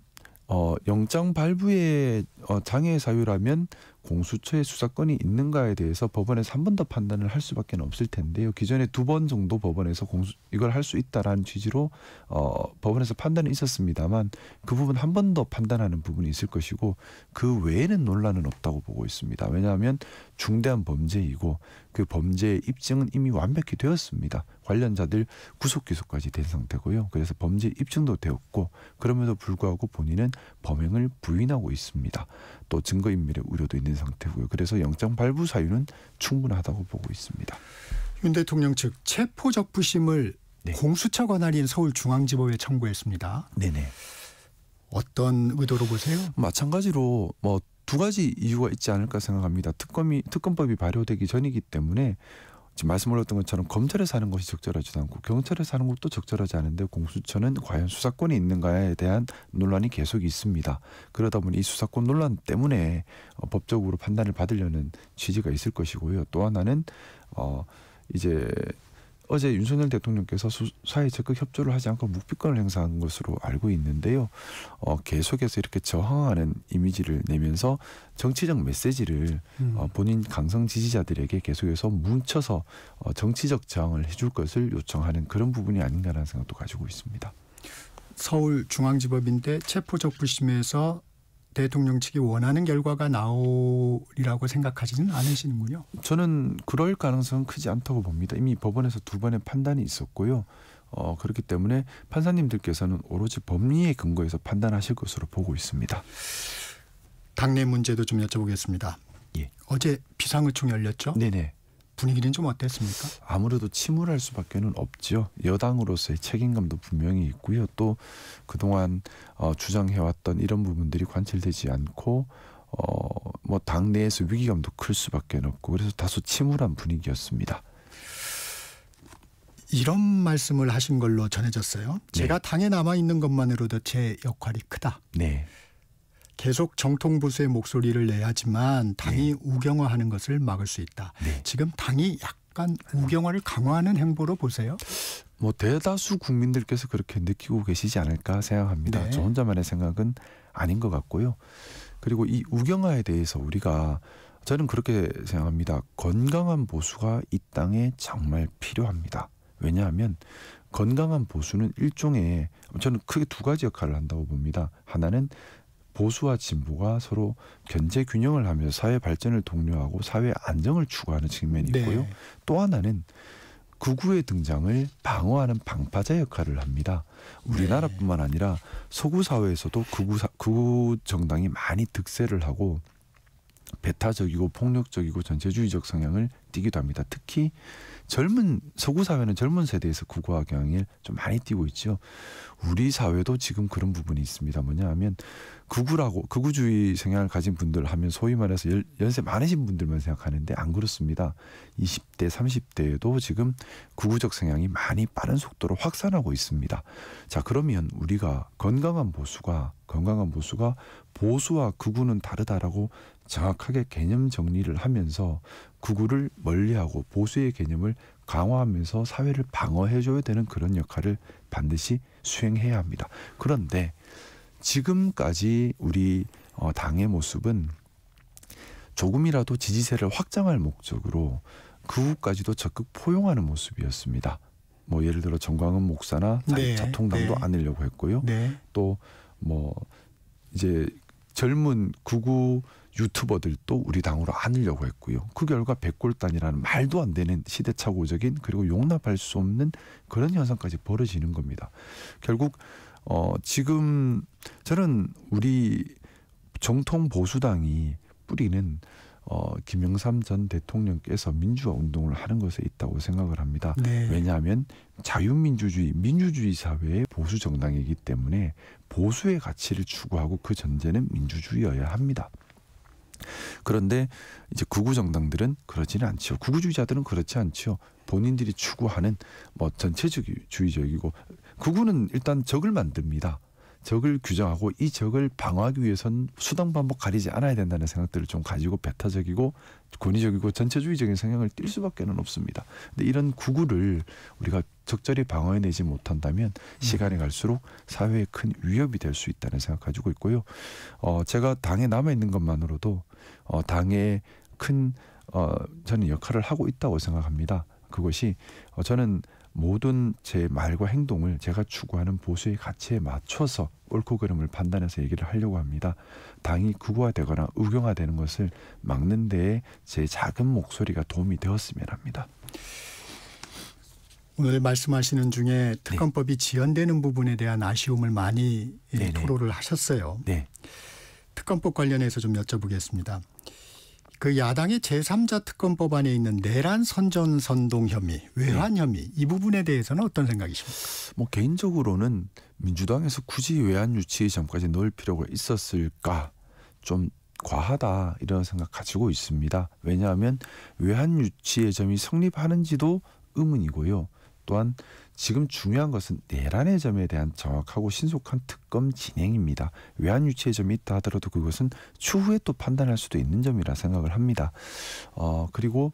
영장 발부의 장애 사유라면 공수처의 수사권이 있는가에 대해서 법원에서 한 번 더 판단을 할 수밖에 없을 텐데요. 기존에 2번 정도 법원에서 이걸 할 수 있다라는 취지로 법원에서 판단이 있었습니다만 그 부분 한 번 더 판단하는 부분이 있을 것이고 그 외에는 논란은 없다고 보고 있습니다. 왜냐하면 중대한 범죄이고 그 범죄의 입증은 이미 완벽히 되었습니다. 관련자들 구속 기소까지 된 상태고요. 그래서 범죄 입증도 되었고 그럼에도 불구하고 본인은 범행을 부인하고 있습니다. 또 증거인멸의 우려도 있는 상태고요. 그래서 영장 발부 사유는 충분하다고 보고 있습니다. 윤 대통령 측 체포적부심을 네. 공수처 관할인 서울중앙지법에 청구했습니다. 네네. 어떤 의도로 보세요? 마찬가지로 2가지 이유가 있지 않을까 생각합니다. 특검법이 발효되기 전이기 때문에 지금 말씀 올렸던 것처럼 검찰에서 하는 것이 적절하지도 않고 경찰에서 하는 것도 적절하지 않은데 공수처는 과연 수사권이 있는가에 대한 논란이 계속 있습니다. 그러다 보니 이 수사권 논란 때문에 법적으로 판단을 받으려는 취지가 있을 것이고요. 또 하나는 이제 어제 윤석열 대통령께서 수사에 적극 협조를 하지 않고 묵비권을 행사한 것으로 알고 있는데요. 계속해서 이렇게 저항하는 이미지를 내면서 정치적 메시지를 본인 강성 지지자들에게 계속해서 뭉쳐서 정치적 저항을 해줄 것을 요청하는 그런 부분이 아닌가라는 생각도 가지고 있습니다. 서울중앙지법인데 체포적부심에서 대통령 측이 원하는 결과가 나오리라고 생각하지는 않으시는군요. 저는 그럴 가능성은 크지 않다고 봅니다. 이미 법원에서 2번의 판단이 있었고요. 그렇기 때문에 판사님들께서는 오로지 법리에 근거해서 판단하실 것으로 보고 있습니다. 당내 문제도 좀 여쭤보겠습니다. 예. 어제 비상의총 열렸죠? 네네. 분위기는 좀 어땠습니까? 아무래도 침울할 수밖에는 없죠. 여당으로서의 책임감도 분명히 있고요. 또 그동안 주장해왔던 이런 부분들이 관철되지 않고 당내에서 위기감도 클 수밖에 없고 그래서 다소 침울한 분위기였습니다. 이런 말씀을 하신 걸로 전해졌어요. 제가 당에 남아있는 것만으로도 제 역할이 크다. 네. 계속 정통 보수의 목소리를 내야지만 당이 우경화하는 것을 막을 수 있다. 네. 지금 당이 약간 우경화를 강화하는 행보로 보세요? 뭐 대다수 국민들께서 그렇게 느끼고 계시지 않을까 생각합니다. 네. 저 혼자만의 생각은 아닌 것 같고요. 그리고 이 우경화에 대해서 우리가 저는 그렇게 생각합니다. 건강한 보수가 이 땅에 정말 필요합니다. 왜냐하면 건강한 보수는 일종의 저는 크게 두 가지 역할을 한다고 봅니다. 하나는 보수와 진보가 서로 견제 균형을 하면서 사회 발전을 독려하고 사회 안정을 추구하는 측면이 있고요. 네. 또 하나는 극우의 등장을 방어하는 방파제 역할을 합니다. 우리나라뿐만 아니라 서구 사회에서도 극우 정당이 많이 득세를 하고 배타적이고 폭력적이고 전체주의적 성향을 띠기도 합니다. 특히 젊은 서구 사회는 젊은 세대에서 극우화 경향을 좀 많이 띠고 있죠. 우리 사회도 지금 그런 부분이 있습니다. 뭐냐 하면 극우주의 성향을 가진 분들 하면 소위 말해서 연세 많으신 분들만 생각하는데 안 그렇습니다. 20대 30대에도 지금 극우적 성향이 많이 빠른 속도로 확산하고 있습니다. 자, 그러면 우리가 건강한 보수가 보수와 극우는 다르다라고 정확하게 개념 정리를 하면서 극우를 멀리하고 보수의 개념을 강화하면서 사회를 방어해줘야 되는 그런 역할을 반드시 수행해야 합니다. 그런데 지금까지 우리 당의 모습은 조금이라도 지지세를 확장할 목적으로 극우까지도 적극 포용하는 모습이었습니다. 뭐 예를 들어 정광훈 목사나 자통당도 안으려고 했고요. 또 뭐 이제 젊은 극우 유튜버들도 우리 당으로 안으려고 했고요. 그 결과 백골단이라는 말도 안 되는 시대착오적인 그리고 용납할 수 없는 그런 현상까지 벌어지는 겁니다. 결국 지금 저는 우리 정통 보수당이 뿌리는 김영삼 전 대통령께서 민주화 운동을 하는 것에 있다고 생각을 합니다. 왜냐하면 자유민주주의, 민주주의 사회의 보수 정당이기 때문에 보수의 가치를 추구하고 그 전제는 민주주의여야 합니다. 그런데 이제 극우 정당들은 그렇지는 않죠. 극우주의자들은 그렇지 않죠. 본인들이 추구하는 뭐 전체주의적이고 극우는 일단 적을 만듭니다. 적을 규정하고 이 적을 방어하기 위해선 수단 방법 가리지 않아야 된다는 생각들을 좀 가지고 배타적이고 권위적이고 전체주의적인 성향을 띌 수밖에는 없습니다. 근데 이런 극우를 우리가 적절히 방어해내지 못한다면 시간이 갈수록 사회에 큰 위협이 될 수 있다는 생각 가지고 있고요. 제가 당에 남아있는 것만으로도 당에 큰 저는 역할을 하고 있다고 생각합니다. 그것이 저는 모든 제 말과 행동을 제가 추구하는 보수의 가치에 맞춰서 옳고 그름을 판단해서 얘기를 하려고 합니다. 당이 극우화되거나 우경화되는 것을 막는 데에 제 작은 목소리가 도움이 되었으면 합니다. 오늘 말씀하시는 중에 특검법이 지연되는 부분에 대한 아쉬움을 많이 토로를 하셨어요. 특검법 관련해서 좀 여쭤보겠습니다. 그 야당의 제3자 특검법 안에 있는 내란 선전 선동 혐의, 외환 혐의 이 부분에 대해서는 어떤 생각이십니까? 뭐 개인적으로는 민주당에서 굳이 외환 유치의 점까지 넣을 필요가 있었을까 좀 과하다 이런 생각 가지고 있습니다. 왜냐하면 외환 유치의 점이 성립하는지도 의문이고요. 또한 지금 중요한 것은 내란의 점에 대한 정확하고 신속한 특검 진행입니다. 외환 유치의 점이 있다 하더라도 그것은 추후에 또 판단할 수도 있는 점이라 생각을 합니다. 그리고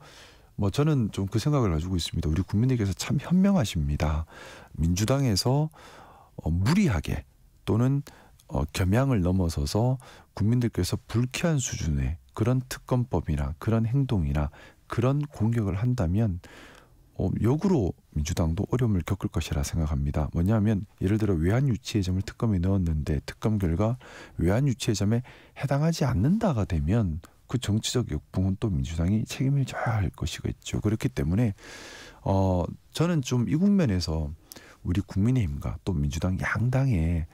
뭐 저는 좀 그 생각을 가지고 있습니다. 우리 국민들께서 참 현명하십니다. 민주당에서 무리하게 또는 겸양을 넘어서서 국민들께서 불쾌한 수준의 그런 특검법이나 그런 행동이나 그런 공격을 한다면 역으로 민주당도 어려움을 겪을 것이라 생각합니다. 뭐냐면 예를 들어 외환 유치의 점을 특검에 넣었는데 특검 결과 외환 유치의 점에 해당하지 않는다가 되면 그 정치적 역풍은 또 민주당이 책임을 져야 할 것이겠죠. 그렇기 때문에 저는 좀 이 국면에서 우리 국민의힘과 또 민주당 양당의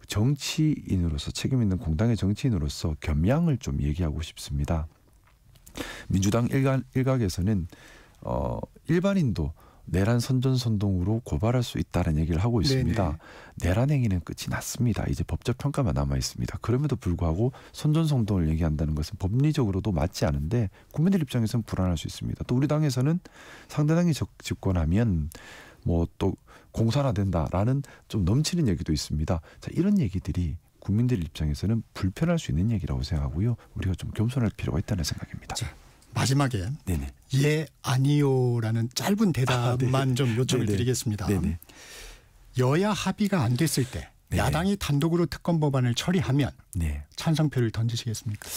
정치인으로서 책임 있는 공당의 정치인으로서 겸양을 좀 얘기하고 싶습니다. 민주당 일각에서는 일반인도 내란 선전선동으로 고발할 수 있다는 얘기를 하고 있습니다. 내란 행위는 끝이 났습니다. 이제 법적 평가만 남아 있습니다. 그럼에도 불구하고 선전선동을 얘기한다는 것은 법리적으로도 맞지 않은데 국민들 입장에서는 불안할 수 있습니다. 또 우리 당에서는 상대당이 집권하면 뭐 또 공산화된다라는 좀 넘치는 얘기도 있습니다. 자, 이런 얘기들이 국민들 입장에서는 불편할 수 있는 얘기라고 생각하고요. 우리가 좀 겸손할 필요가 있다는 생각입니다. 자, 마지막에 네네. 예 아니요라는 짧은 대답만 좀 요청을 네네. 드리겠습니다. 네네. 여야 합의가 안 됐을 때 네. 야당이 단독으로 특검 법안을 처리하면 네. 찬성표를 던지시겠습니까?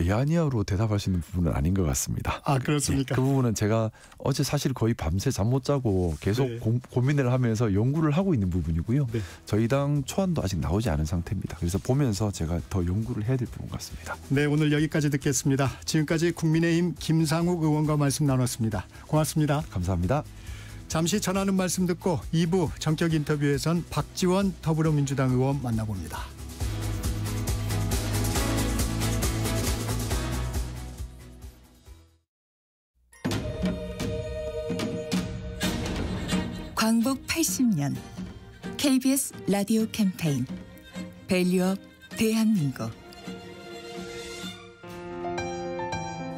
야니아로 대답할 수 있는 부분은 아닌 것 같습니다. 아, 그렇습니까? 그 부분은 제가 어제 사실 거의 밤새 잠 못 자고 계속 네. 고민을 하면서 연구를 하고 있는 부분이고요. 네. 저희 당 초안도 아직 나오지 않은 상태입니다. 그래서 보면서 제가 더 연구를 해야 될 부분 같습니다. 네, 오늘 여기까지 듣겠습니다. 지금까지 국민의힘 김상욱 의원과 말씀 나눴습니다. 고맙습니다. 감사합니다. 잠시 전하는 말씀 듣고 2부 전격 인터뷰에선 박지원 더불어민주당 의원 만나봅니다. 광복 80년 KBS 라디오 캠페인 밸류업 대한민국.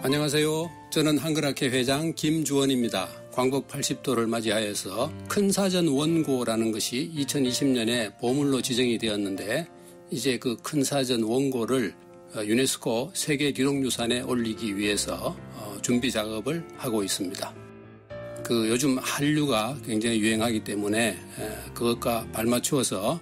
안녕하세요. 저는 한글학회 회장 김주원입니다. 광복 80도를 맞이하여서 큰 사전 원고라는 것이 2020년에 보물로 지정이 되었는데 이제 그 큰 사전 원고를 유네스코 세계 기록유산에 올리기 위해서 준비 작업을 하고 있습니다. 그 요즘 한류가 굉장히 유행하기 때문에 그것과 발맞추어서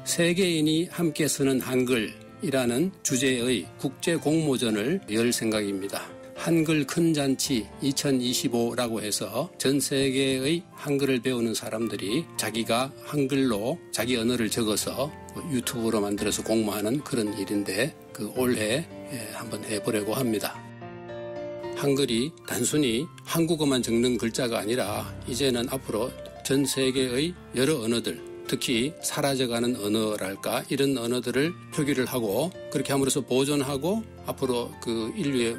세계인이 함께 쓰는 한글이라는 주제의 국제 공모전을 열 생각입니다. 한글 큰 잔치 2025라고 해서 전 세계의 한글을 배우는 사람들이 자기가 한글로 자기 언어를 적어서 유튜브로 만들어서 공모하는 그런 일인데 그 올해 한번 해보려고 합니다. 한글이 단순히 한국어만 적는 글자가 아니라 이제는 앞으로 전 세계의 여러 언어들, 특히 사라져가는 언어랄까 이런 언어들을 표기를 하고 그렇게 함으로써 보존하고 앞으로 그 인류의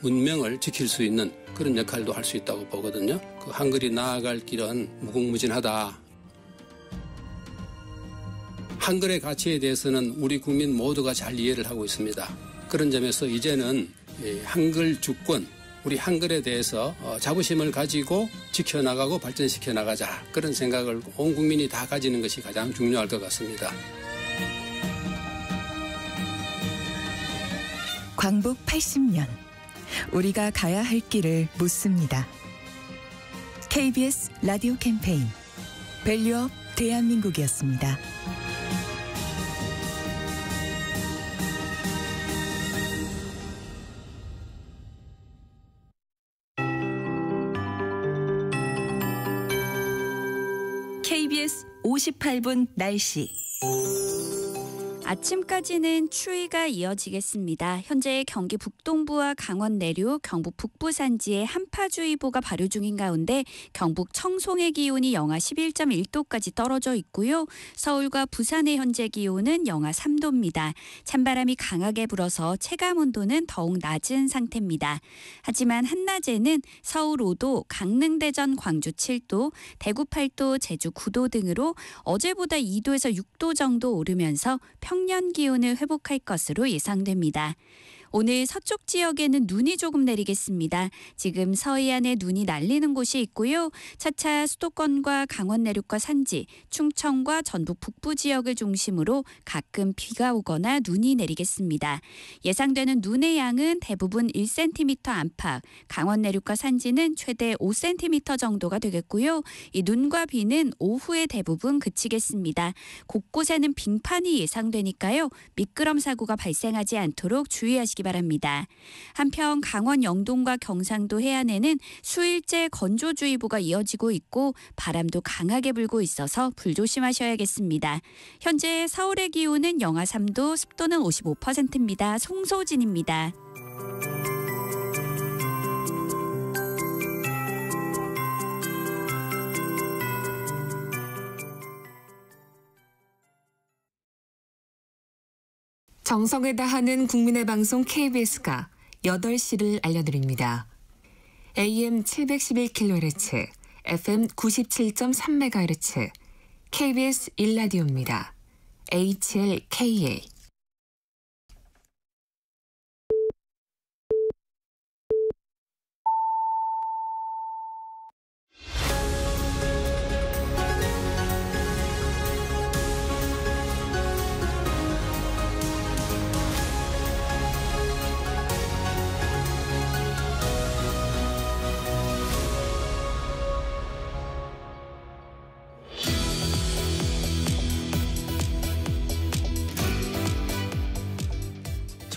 문명을 지킬 수 있는 그런 역할도 할 수 있다고 보거든요. 그 한글이 나아갈 길은 무궁무진하다. 한글의 가치에 대해서는 우리 국민 모두가 잘 이해를 하고 있습니다. 그런 점에서 이제는 한글 주권, 우리 한글에 대해서 자부심을 가지고 지켜나가고 발전시켜 나가자. 그런 생각을 온 국민이 다 가지는 것이 가장 중요할 것 같습니다. 광복 80년 우리가 가야 할 길을 묻습니다. KBS 라디오 캠페인 밸류업 대한민국이었습니다. KBS 58분 날씨. 아침까지는 추위가 이어지겠습니다. 현재 경기 북동부와 강원 내륙, 경북 북부 산지에 한파주의보가 발효 중인 가운데 경북 청송의 기온이 영하 11.1도까지 떨어져 있고요. 서울과 부산의 현재 기온은 영하 3도입니다. 찬바람이 강하게 불어서 체감온도는 더욱 낮은 상태입니다. 하지만 한낮에는 서울 5도, 강릉, 대전, 광주 7도, 대구 8도, 제주 9도 등으로 어제보다 2도에서 6도 정도 오르면서 평년 기온을 회복할 것으로 예상됩니다. 오늘 서쪽 지역에는 눈이 조금 내리겠습니다. 지금 서해안에 눈이 날리는 곳이 있고요. 차차 수도권과 강원 내륙과 산지, 충청과 전북 북부 지역을 중심으로 가끔 비가 오거나 눈이 내리겠습니다. 예상되는 눈의 양은 대부분 1cm 안팎, 강원 내륙과 산지는 최대 5cm 정도가 되겠고요. 이 눈과 비는 오후에 대부분 그치겠습니다. 곳곳에는 빙판이 예상되니까요. 미끄럼 사고가 발생하지 않도록 주의하시기 바랍니다. 한편 강원 영동과 경상도 해안에는 수일째 건조주의보가 이어지고 있고 바람도 강하게 불고 있어서 불조심하셔야겠습니다. 현재 서울의 기온은 영하 3도, 습도는 55%입니다. 송소진입니다. 정성을 다하는 국민의 방송 KBS가 8시를 알려드립니다. AM 711kHz, FM 97.3MHz, KBS 1라디오입니다. HLKA.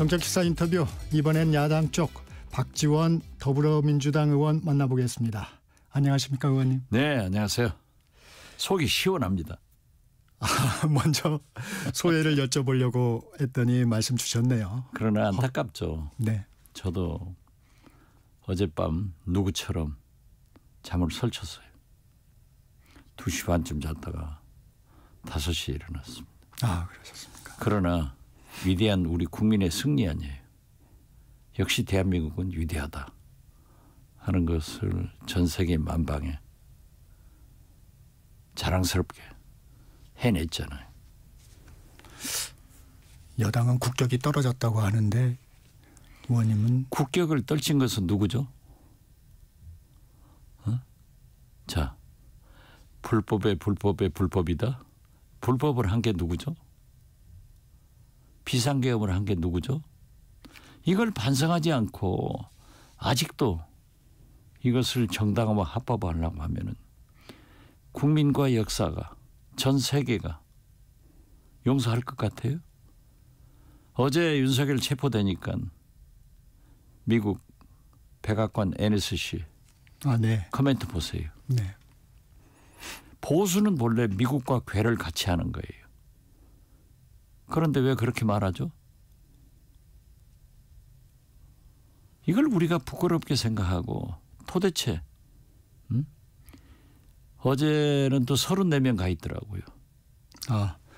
정책기사 인터뷰, 이번엔 야당 쪽 박지원 더불어민주당 의원 만나보겠습니다. 안녕하십니까 의원님? 네, 안녕하세요. 속이 시원합니다. 먼저 소회를 여쭤보려고 했더니 말씀 주셨네요. 그러나 안타깝죠. 네. 저도 어젯밤 누구처럼 잠을 설쳤어요. 2시 반쯤 잤다가 5시에 일어났습니다. 아, 그러셨습니까? 그러나 위대한 우리 국민의 승리 아니에요. 역시 대한민국은 위대하다 하는 것을 전 세계 만방에 자랑스럽게 해냈잖아요. 여당은 국격이 떨어졌다고 하는데 의원님은 국격을 떨친 것은 누구죠? 자, 불법의 불법이다. 불법을 한 게 누구죠? 비상계엄을 한 게 누구죠? 이걸 반성하지 않고 아직도 이것을 정당화와 합법화하려고 하면은 국민과 역사가 전 세계가 용서할 것 같아요? 어제 윤석열 체포되니까 미국 백악관 NSC 네. 코멘트 보세요. 네. 보수는 본래 미국과 궤를 같이 하는 거예요. 그런데 왜 그렇게 말하죠? 이걸 우리가 부끄럽게 생각하고 도대체 어제는 또 34명 가 있더라고요.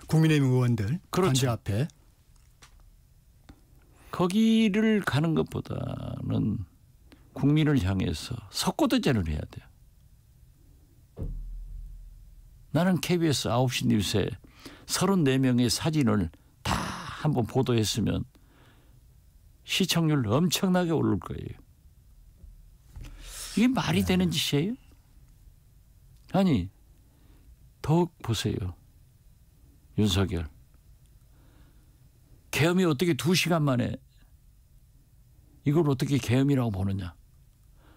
국민의힘 의원들 그렇죠. 단지 앞에. 거기를 가는 것보다는 국민을 향해서 석고대전을 해야 돼요. 나는 KBS 9시 뉴스에 34명의 사진을 다 한번 보도했으면 시청률 엄청나게 오를 거예요. 이게 말이 되는 짓이에요? 아니, 더욱 보세요. 윤석열. 계엄이 어떻게 2시간 만에 이걸 어떻게 계엄이라고 보느냐.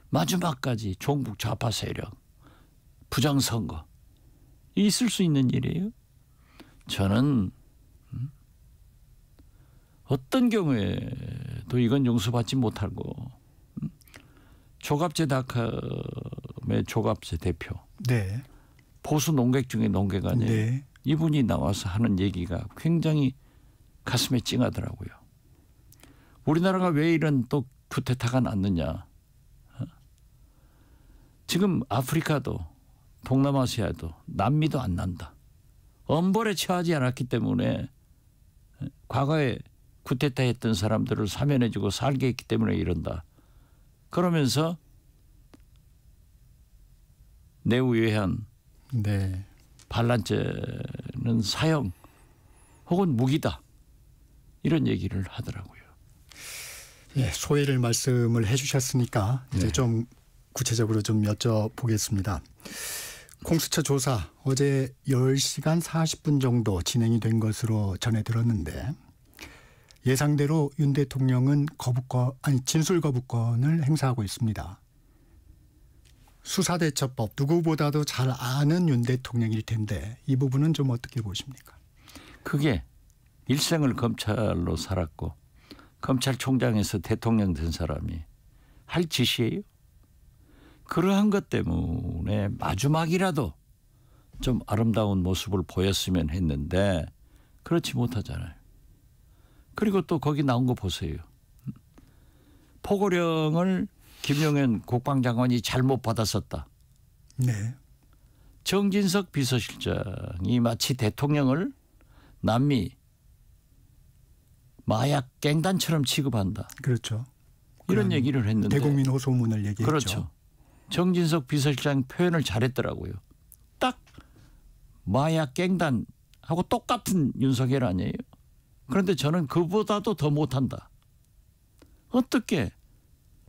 마지막까지 종북 좌파 세력, 부정선거. 있을 수 있는 일이에요? 저는 어떤 경우에도 이건 용서받지 못하고 조갑제닷컴의 조갑제 대표. 네. 보수 농객 중에 농객 아니에요. 네. 이분이 나와서 하는 얘기가 굉장히 가슴에 찡하더라고요. 우리나라가 왜 이런 또 쿠데타가 났느냐. 지금 아프리카도 동남아시아도 남미도 안 난다. 엄벌에 처하지 않았기 때문에 과거에 쿠데타 했던 사람들을 사면해주고 살게 했기 때문에 이런다. 그러면서 내후외환 네. 반란죄는 사형 혹은 무기다. 이런 얘기를 하더라고요. 예, 소회를 말씀을 해주셨으니까 이제 좀 구체적으로 좀 여쭤보겠습니다. 공수처 조사 어제 10시간 40분 정도 진행이 된 것으로 전해 들었는데 예상대로 윤 대통령은 진술 거부권을 행사하고 있습니다. 수사대처법 누구보다도 잘 아는 윤 대통령일 텐데 이 부분은 좀 어떻게 보십니까? 그게 일생을 검찰로 살았고 검찰총장에서 대통령 된 사람이 할 짓이에요? 그러한 것 때문에 마지막이라도 좀 아름다운 모습을 보였으면 했는데 그렇지 못하잖아요. 그리고 또 거기 나온 거 보세요. 포고령을 김용현 국방장관이 잘못 받았었다. 네. 정진석 비서실장이 마치 대통령을 남미 마약 갱단처럼 취급한다. 그렇죠. 이런 얘기를 했는데. 대국민 호소문을 얘기했죠. 그렇죠. 정진석 비서실장 표현을 잘했더라고요. 딱 마약 갱단하고 똑같은 윤석열 아니에요. 그런데 저는 그보다도 더 못한다. 어떻게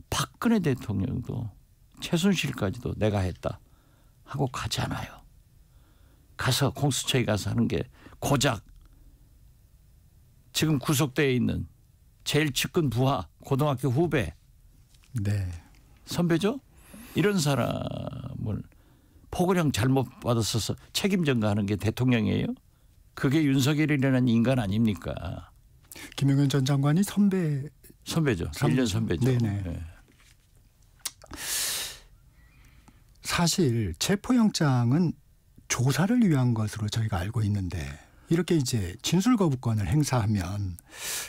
박근혜 대통령도 최순실까지도 내가 했다 하고 가잖아요. 가서 공수처에 가서 하는 게 고작 지금 구속되어 있는 제일 측근 부하 고등학교 후배 네. 선배죠? 이런 사람을 포고령 잘못 받았어서 책임 전가하는 게 대통령이에요? 그게 윤석열이라는 인간 아닙니까? 김용현 전 장관이 선배죠. 1년 선배죠. 네네. 네. 사실 체포영장은 조사를 위한 것으로 저희가 알고 있는데 이렇게 이제 진술 거부권을 행사하면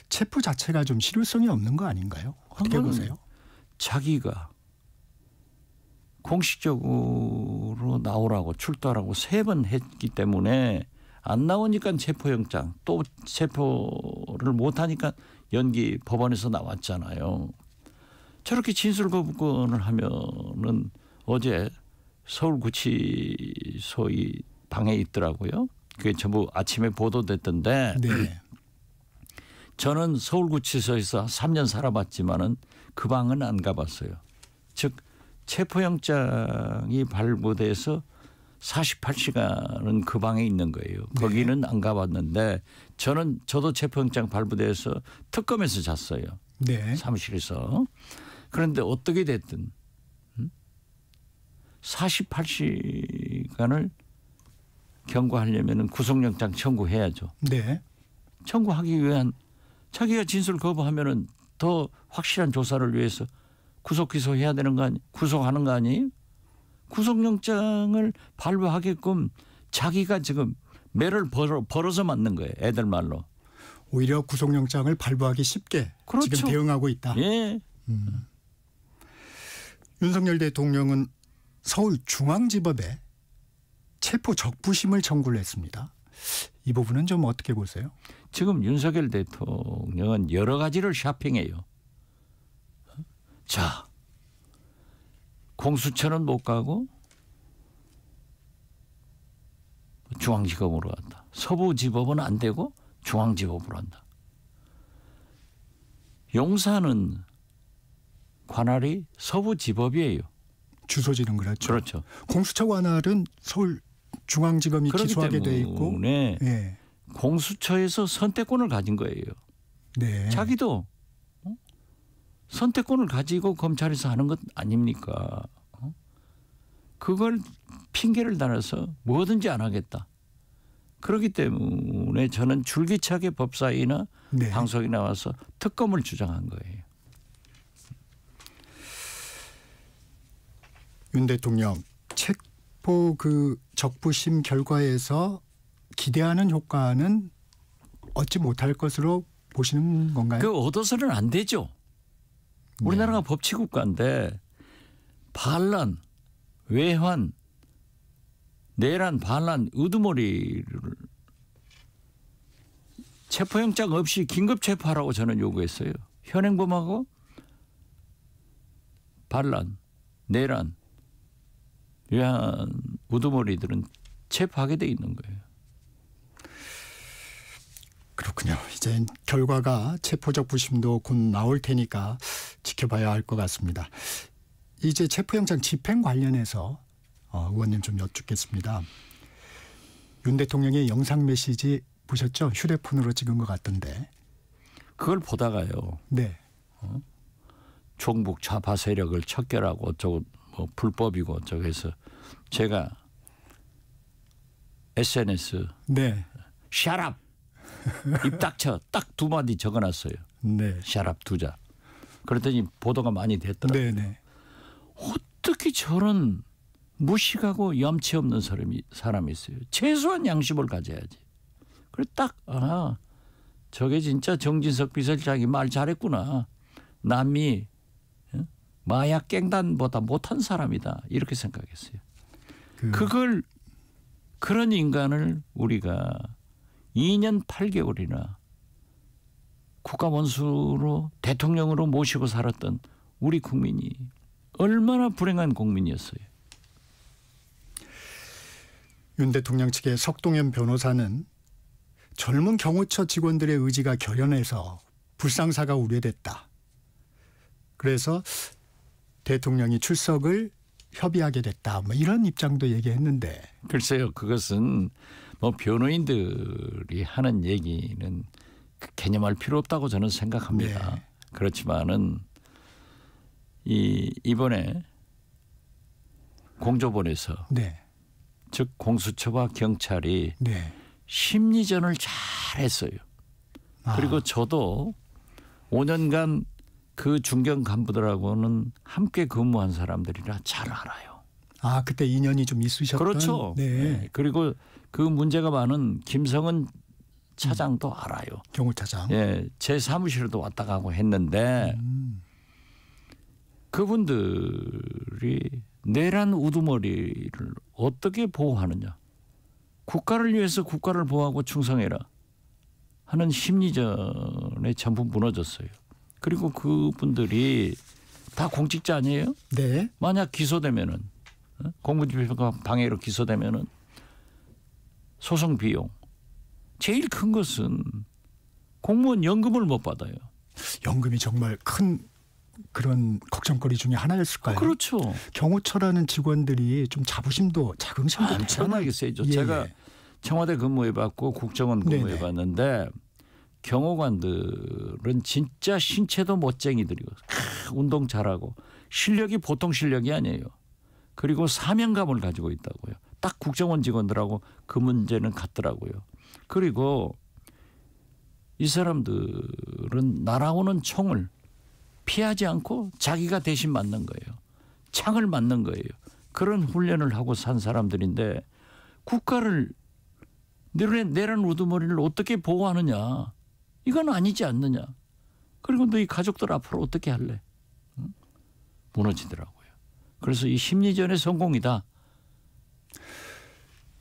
체포 자체가 좀 실효성이 없는 거 아닌가요? 어떻게 보세요? 자기가 공식적으로 나오라고 출두하라고 3번 했기 때문에 안 나오니까 체포영장, 또 체포를 못하니까 연기 법원에서 나왔잖아요. 저렇게 진술 거부권을 하면은 어제 서울구치소의 방에 있더라고요. 그게 전부 아침에 보도됐던데 네. 저는 서울구치소에서 3년 살아봤지만은 그 방은 안 가봤어요. 즉 체포영장이 발부돼서 48시간은 그 방에 있는 거예요. 거기는 안 가봤는데 저도 체포영장 발부돼서 특검에서 잤어요. 네. 사무실에서. 그런데 어떻게 됐든 48시간을 경고하려면 구속영장 청구해야죠. 네. 청구하기 위한 자기가 진술 거부하면은 더 확실한 조사를 위해서 구속 기소해야 되는 거 아니? 구속하는 거 아니에요? 구속영장을 발부하게끔 자기가 지금 매를 벌어서 맞는 거예요. 애들 말로. 오히려 구속영장을 발부하기 쉽게 그렇죠. 지금 대응하고 있다. 예. 윤석열 대통령은 서울중앙지법에 체포 적부심을 청구를 했습니다. 이 부분은 좀 어떻게 보세요? 지금 윤석열 대통령은 여러 가지를 쇼핑해요. 자, 공수처는 못 가고 중앙지검으로 간다. 서부지법은 안 되고 중앙지법으로 한다. 용산은 관할이 서부지법이에요. 주소지는 그렇죠. 그렇죠. 공수처 관할은 서울중앙지검이 기소하게 돼 있고 네. 공수처에서 선택권을 가진 거예요. 네. 자기도 선택권을 가지고 검찰에서 하는 것 아닙니까? 그걸 핑계를 달아서 뭐든지 안 하겠다. 그렇기 때문에 저는 줄기차게 법사위나 네. 방송에 나와서 특검을 주장한 거예요. 윤 대통령 체포 적부심 결과에서 기대하는 효과는 얻지 못할 것으로 보시는 건가요? 그 얻어서는 안 되죠. 우리나라가 법치국가인데 반란, 외환, 내란, 반란, 우두머리를 체포영장 없이 긴급 체포하라고 저는 요구했어요. 현행범하고 반란, 내란, 외환, 우두머리들은 체포하게 돼 있는 거예요. 그렇군요. 이제 결과가 체포적 부심도 곧 나올 테니까 지켜봐야 할 것 같습니다. 이제 체포영장 집행 관련해서 의원님 좀 여쭙겠습니다. 윤 대통령의 영상 메시지 보셨죠? 휴대폰으로 찍은 것 같던데. 그걸 보다가요. 네. 종북 좌파 세력을 척결하고 어쩌고 뭐 불법이고 어쩌고 해서 제가 SNS 네. 샤랍 입 닥쳐 딱 2마디 적어놨어요. 네. 샤랍 2자. 그랬더니 보도가 많이 됐더라고요. 네. 어떻게 저런 무식하고 염치 없는 사람이 있어요. 최소한 양심을 가져야지. 그래 딱 저게 진짜 정진석 비서실장이 말 잘했구나. 남이 마약 갱단보다 못한 사람이다. 이렇게 생각했어요. 그런 인간을 우리가 2년 8개월이나 국가원수로 대통령으로 모시고 살았던 우리 국민이 얼마나 불행한 국민이었어요. 윤 대통령 측의 석동현 변호사는 젊은 경호처 직원들의 의지가 결연해서 불상사가 우려됐다. 그래서 대통령이 출석을 협의하게 됐다. 뭐 이런 입장도 얘기했는데. 글쎄요. 그것은 뭐 변호인들이 하는 얘기는 개념할 필요 없다고 저는 생각합니다. 네. 그렇지만은 이번에 공조본에서 네. 즉 공수처와 경찰이 네. 심리전을 잘했어요. 그리고 저도 5년간 그 중견 간부들하고는 함께 근무한 사람들이라 잘 알아요. 그때 인연이 좀 있으셨던. 그렇죠. 네. 그리고 그 문제가 많은 김성은 차장도 알아요. 경호차장. 예, 제 사무실에도 왔다 가고 했는데 그분들이 내란 우두머리를 어떻게 보호하느냐. 국가를 위해서 국가를 보호하고 충성해라 하는 심리전에 전부 무너졌어요. 그리고 그분들이 다 공직자 아니에요? 네. 만약 기소되면은 공무집행 방해로 기소되면은 소송 비용 제일 큰 것은 공무원 연금을 못 받아요. 연금이 정말 큰 그런 걱정거리 중에 하나였을까요? 그렇죠. 경호처라는 직원들이 좀 자부심도 자긍심도 엄청나게 세죠. 예, 제가 청와대 근무해봤고 국정원 근무해봤는데 경호관들은 진짜 신체도 멋쟁이들이고 운동 잘하고 실력이 보통 실력이 아니에요. 그리고 사명감을 가지고 있다고요. 딱 국정원 직원들하고 그 문제는 같더라고요. 그리고 이 사람들은 날아오는 총을 피하지 않고 자기가 대신 맞는 거예요. 창을 맞는 거예요. 그런 훈련을 하고 산 사람들인데 국가를 내란 우두머리를 어떻게 보호하느냐. 이건 아니지 않느냐. 그리고 너희 가족들 앞으로 어떻게 할래. 무너지더라고요. 그래서 이 심리전의 성공이다.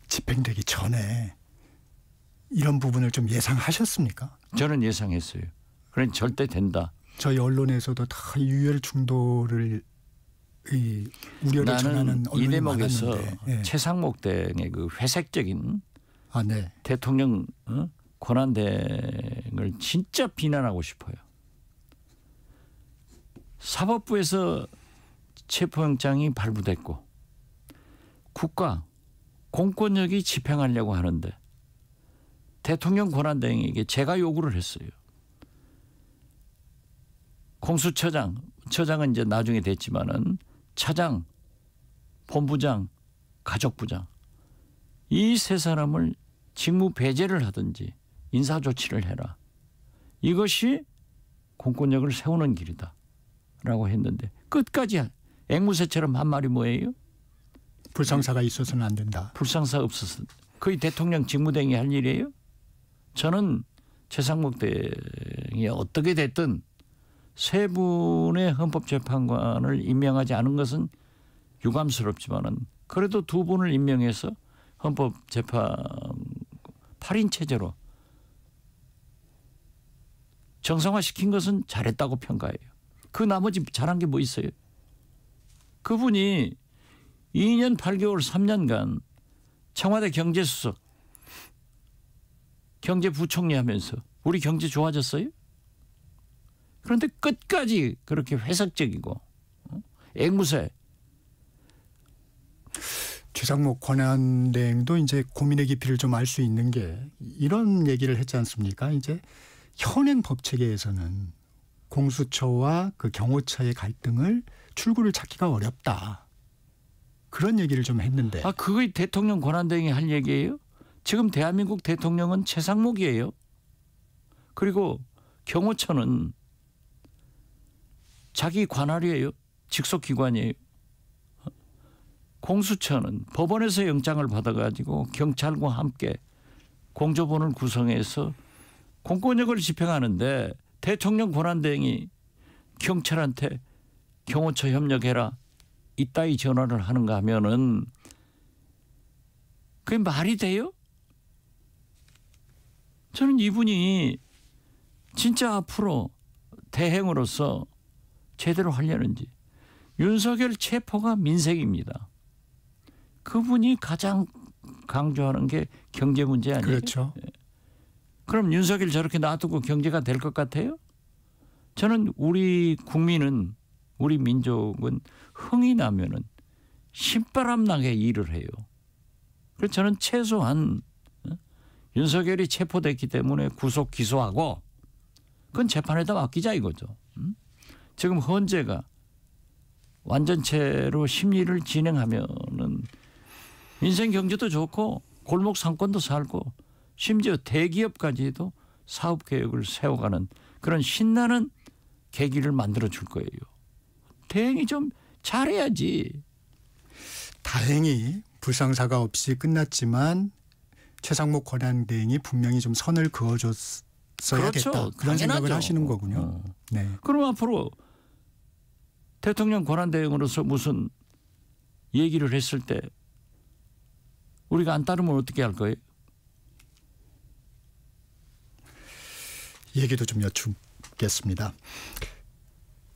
집행되기 전에 이런 부분을 좀 예상하셨습니까? 저는 예상했어요. 그러니 절대 된다. 저희 언론에서도 다 유혈 충돌을 우려를 전하는 나는 이 언론이 대목에서 많았는데. 최상목 등의 그 회색적인 네. 대통령 권한대행을 진짜 비난하고 싶어요. 사법부에서 체포영장이 발부됐고 국가 공권력이 집행하려고 하는데 대통령 권한대행에게 제가 요구를 했어요. 공수처장은 이제 나중에 됐지만은 차장, 본부장, 가족부장 이 세 사람을 직무 배제를 하든지 인사조치를 해라. 이것이 공권력을 세우는 길이다. 라고 했는데 끝까지 앵무새처럼 한 말이 뭐예요? 불상사가 있어서는 안 된다. 불상사 없어서. 거의 대통령 직무대행이 할 일이에요? 저는 최상목 대행이 어떻게 됐든 세 분의 헌법재판관을 임명하지 않은 것은 유감스럽지만은 그래도 두 분을 임명해서 헌법재판 8인 체제로 정상화시킨 것은 잘했다고 평가해요. 그 나머지 잘한 게 뭐 있어요? 그분이 2년 8개월 3년간 청와대 경제수석, 경제부총리 하면서 우리 경제 좋아졌어요? 그런데 끝까지 그렇게 회색적이고 앵무새. 최상목 권한대행도 이제 고민의 깊이를 좀 알 수 있는 게 이런 얘기를 했지 않습니까? 이제 현행 법 체계에서는 공수처와 그 경호처의 갈등을 출구를 찾기가 어렵다. 그런 얘기를 좀 했는데. 그거 대통령 권한대행이 할 얘기예요? 지금 대한민국 대통령은 최상목이에요. 그리고 경호처는 자기 관할이에요. 직속기관이에요. 공수처는 법원에서 영장을 받아가지고 경찰과 함께 공조본을 구성해서 공권력을 집행하는데 대통령 권한대행이 경찰한테 경호처 협력해라 이따위 전화를 하는가 하면은 그게 말이 돼요? 저는 이분이 진짜 앞으로 대행으로서 제대로 하려는지. 윤석열 체포가 민생입니다. 그분이 가장 강조하는 게 경제 문제 아니에요? 그렇죠. 그럼 윤석열 저렇게 놔두고 경제가 될 것 같아요? 저는 우리 국민은 우리 민족은 흥이 나면은 신바람 나게 일을 해요. 그래서 저는 최소한 윤석열이 체포됐기 때문에 구속 기소하고 그건 재판에다 맡기자 이거죠. 지금 헌재가 완전체로 심리를 진행하면은 민생 경제도 좋고 골목 상권도 살고 심지어 대기업까지도 사업 계획을 세워가는 그런 신나는 계기를 만들어 줄 거예요. 대행이 좀 잘해야지. 다행히 불상사가 없이 끝났지만 최상목 권한대행이 분명히 좀 선을 그어줬어야겠다. 그렇죠. 그런 당연하죠. 생각을 하시는 거군요. 네. 그럼 앞으로 대통령 권한대행으로서 무슨 얘기를 했을 때 우리가 안 따르면 어떻게 할 거예요? 얘기도 좀 여쭙겠습니다.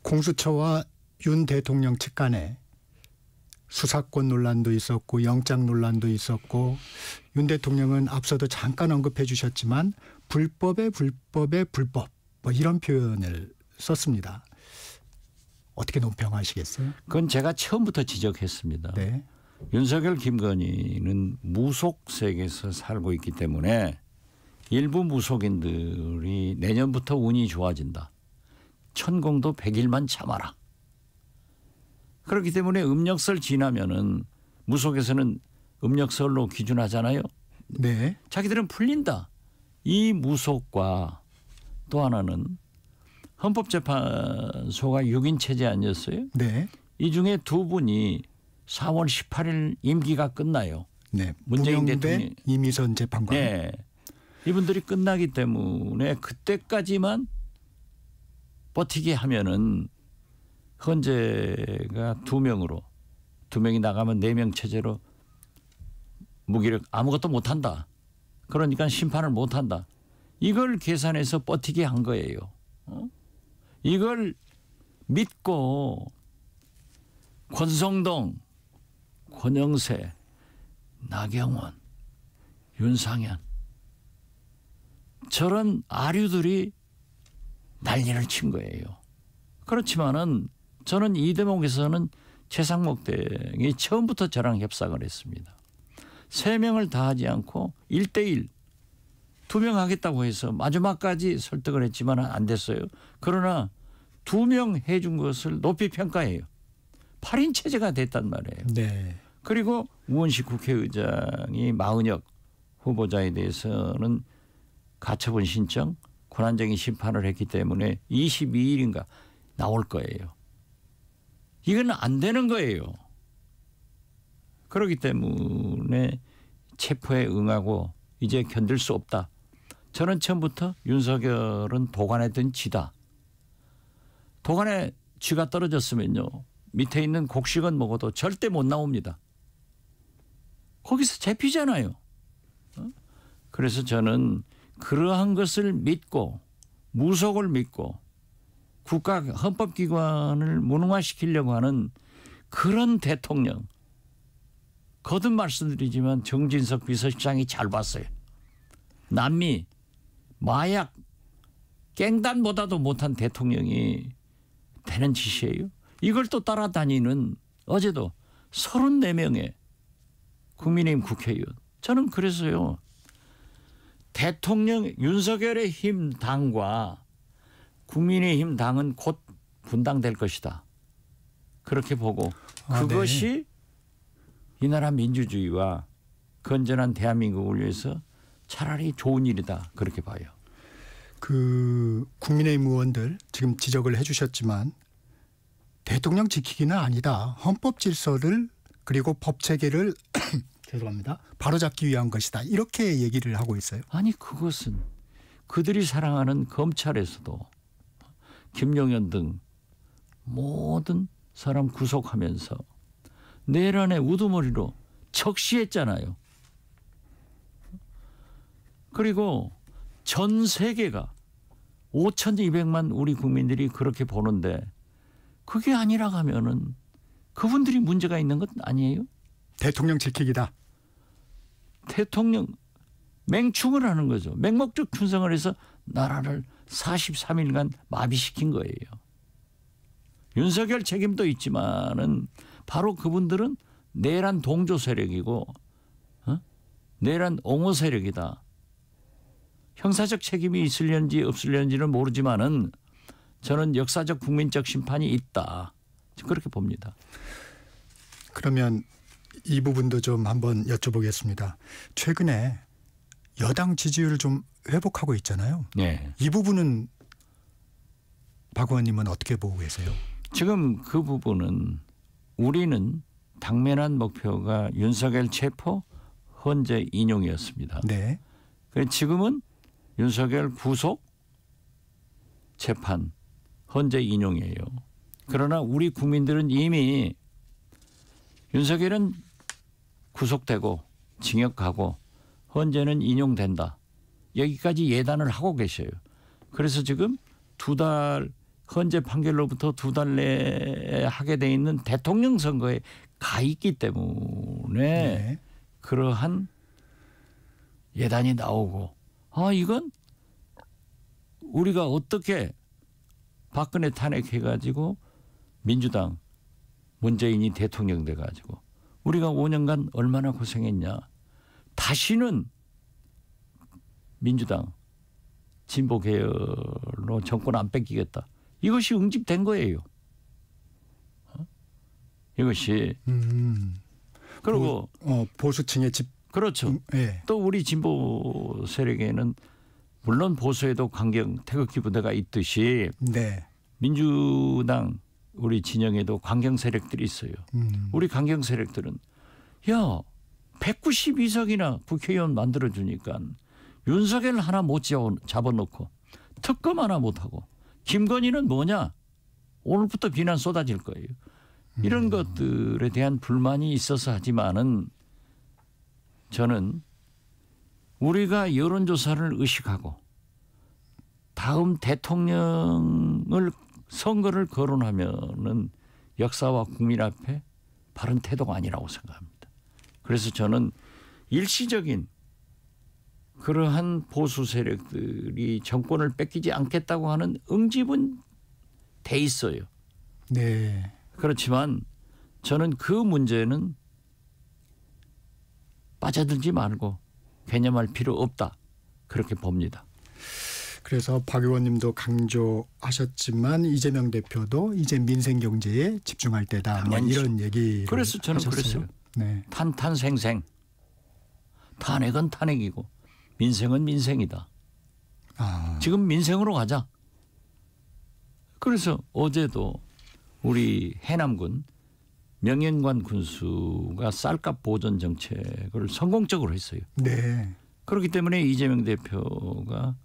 공수처와 윤 대통령 측 간에 수사권 논란도 있었고 영장 논란도 있었고 윤 대통령은 앞서도 잠깐 언급해 주셨지만 불법의 불법 뭐 이런 표현을 썼습니다. 어떻게 논평하시겠어요? 그건 제가 처음부터 지적했습니다. 네. 윤석열 김건희는 무속 세계에서 살고 있기 때문에 일부 무속인들이 내년부터 운이 좋아진다. 천공도 100일만 참아라. 그렇기 때문에 음력설 지나면은 무속에서는 음력설로 기준하잖아요. 네. 자기들은 풀린다. 이 무속과 또 하나는 헌법재판소가 6인 체제 아니었어요? 네. 이 중에 두 분이 4월 18일 임기가 끝나요. 네. 문재인 문영배, 대통령. 이미선 재판관. 네. 이분들이 끝나기 때문에 그때까지만 버티게 하면은 헌재가 2명으로 2명이 나가면 4명 체제로 무기력 아무것도 못한다. 그러니까 심판을 못한다. 이걸 계산해서 버티게 한 거예요. 이걸 믿고 권성동, 권영세, 나경원, 윤상현 저런 아류들이 난리를 친 거예요. 그렇지만은 저는 이 대목에서는 최상목 대행이 처음부터 저랑 협상을 했습니다. 3명을 다 하지 않고 1대1 2명 하겠다고 해서 마지막까지 설득을 했지만 안 됐어요. 그러나 2명 해준 것을 높이 평가해요. 8인 체제가 됐단 말이에요. 네. 그리고 우원식 국회의장이 마은혁 후보자에 대해서는 가처분 신청, 권한쟁의 심판을 했기 때문에 22일인가 나올 거예요. 이건 안 되는 거예요. 그렇기 때문에 체포에 응하고 이제 견딜 수 없다. 저는 처음부터 윤석열은 도관에 든 쥐다. 도관에 쥐가 떨어졌으면요. 밑에 있는 곡식은 먹어도 절대 못 나옵니다. 거기서 잡히잖아요. 그래서 저는 그러한 것을 믿고 무속을 믿고 국가 헌법기관을 무능화시키려고 하는 그런 대통령 거듭 말씀드리지만 정진석 비서실장이 잘 봤어요. 남미 마약 깽단보다도 못한 대통령이 되는 짓이에요. 이걸 또 따라다니는 어제도 34명의 국민의힘 국회의원. 저는 그래서요. 대통령 윤석열의 힘 당과 국민의힘 당은 곧 분당될 것이다. 그렇게 보고 그것이 네. 이 나라 민주주의와 건전한 대한민국을 위해서 차라리 좋은 일이다. 그렇게 봐요. 그 국민의힘 의원들 지금 지적을 해주셨지만 대통령 지키기는 아니다. 헌법 질서를 그리고 법 체계를 죄송합니다. 바로잡기 위한 것이다. 이렇게 얘기를 하고 있어요. 아니 그것은 그들이 사랑하는 검찰에서도 김용현 등 모든 사람 구속하면서 내란의 우두머리로 적시했잖아요. 그리고 전 세계가 5,200만 우리 국민들이 그렇게 보는데 그게 아니라 하면은 그분들이 문제가 있는 것 아니에요? 대통령 지키기다. 대통령 맹충을 하는 거죠. 맹목적 충성을 해서 나라를 43일간 마비시킨 거예요. 윤석열 책임도 있지만은 바로 그분들은 내란 동조 세력이고 내란 옹호 세력이다. 형사적 책임이 있을는지 없을는지는 모르지만은 저는 역사적 국민적 심판이 있다. 그렇게 봅니다. 그러면 이 부분도 좀 한번 여쭤보겠습니다. 최근에 여당 지지율을 좀 회복하고 있잖아요. 네. 이 부분은 박 의원님은 어떻게 보고 계세요? 지금 그 부분은 우리는 당면한 목표가 윤석열 체포 헌재 인용이었습니다. 네. 지금은 윤석열 구속 재판 헌재 인용이에요. 그러나 우리 국민들은 이미 윤석열은 구속되고 징역 가고 헌재는 인용된다. 여기까지 예단을 하고 계셔요. 그래서 지금 2달 헌재 판결로부터 2달 내에 하게 돼 있는 대통령 선거에 가 있기 때문에 네. 그러한 예단이 나오고 이건 우리가 어떻게 박근혜 탄핵해가지고 민주당 문재인이 대통령 돼가지고 우리가 5년간 얼마나 고생했냐. 다시는 민주당 진보 계열로 정권 안 뺏기겠다. 이것이 응집된 거예요. 이것이 그리고 보수층의 집 그렇죠. 네. 또 우리 진보 세력에는 물론 보수에도 강경 태극기 부대가 있듯이 네. 민주당 우리 진영에도 강경 세력들이 있어요. 우리 강경 세력들은 192석이나 국회의원 만들어주니까 윤석열 하나 못 잡아놓고 특검 하나 못하고 김건희는 뭐냐? 오늘부터 비난 쏟아질 거예요. 이런 것들에 대한 불만이 있어서 하지만은 저는 우리가 여론조사를 의식하고 다음 대통령을 선거를 거론하면은 역사와 국민 앞에 바른 태도가 아니라고 생각합니다. 그래서 저는 일시적인 그러한 보수 세력들이 정권을 뺏기지 않겠다고 하는 응집은 돼 있어요. 네. 그렇지만 저는 그 문제는 빠져들지 말고 개념할 필요 없다. 그렇게 봅니다. 그래서 박 의원님도 강조하셨지만 이재명 대표도 이제 민생 경제에 집중할 때다. 뭐 이런 얘기. 그래서 저는 하셨어요. 그랬어요. 네. 탄탄생생. 탄핵은 탄핵이고 민생은 민생이다. 지금 민생으로 가자. 그래서 어제도 우리 해남군 명예관 군수가 쌀값 보전 정책을 성공적으로 했어요. 네. 그렇기 때문에 이재명 대표가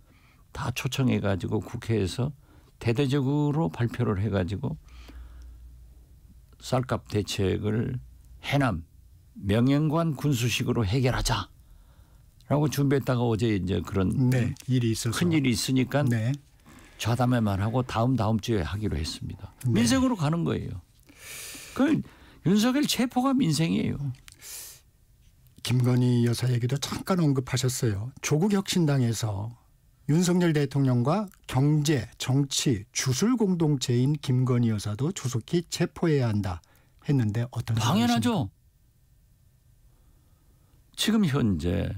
다 초청해가지고 국회에서 대대적으로 발표를 해가지고 쌀값 대책을 해남 명예관 군수식으로 해결하자라고 준비했다가 어제 이제 그런 일이 있어서 큰 일이 있으니까 좌담회만 하고 다음 주에 하기로 했습니다. 민생으로 가는 거예요. 그 윤석열 체포가 민생이에요. 김건희 여사 얘기도 잠깐 언급하셨어요. 조국혁신당에서 윤석열 대통령과 경제, 정치, 주술 공동체인 김건희 여사도 조속히 체포해야 한다 했는데 어떤 당연하죠. 지금 현재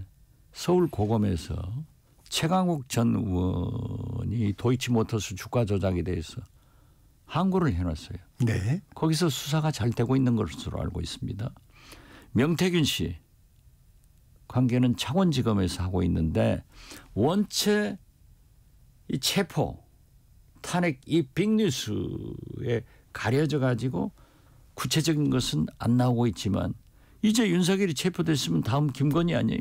서울 고검에서 최강욱 전 의원이 도이치모터스 주가 조작에 대해서 항고를 해놨어요. 네. 거기서 수사가 잘 되고 있는 것으로 알고 있습니다. 명태균 씨 관계는 창원지검에서 하고 있는데 원체 이 체포, 탄핵 이 빅뉴스에 가려져 가지고 구체적인 것은 안 나오고 있지만 이제 윤석열이 체포됐으면 다음 김건희 아니에요?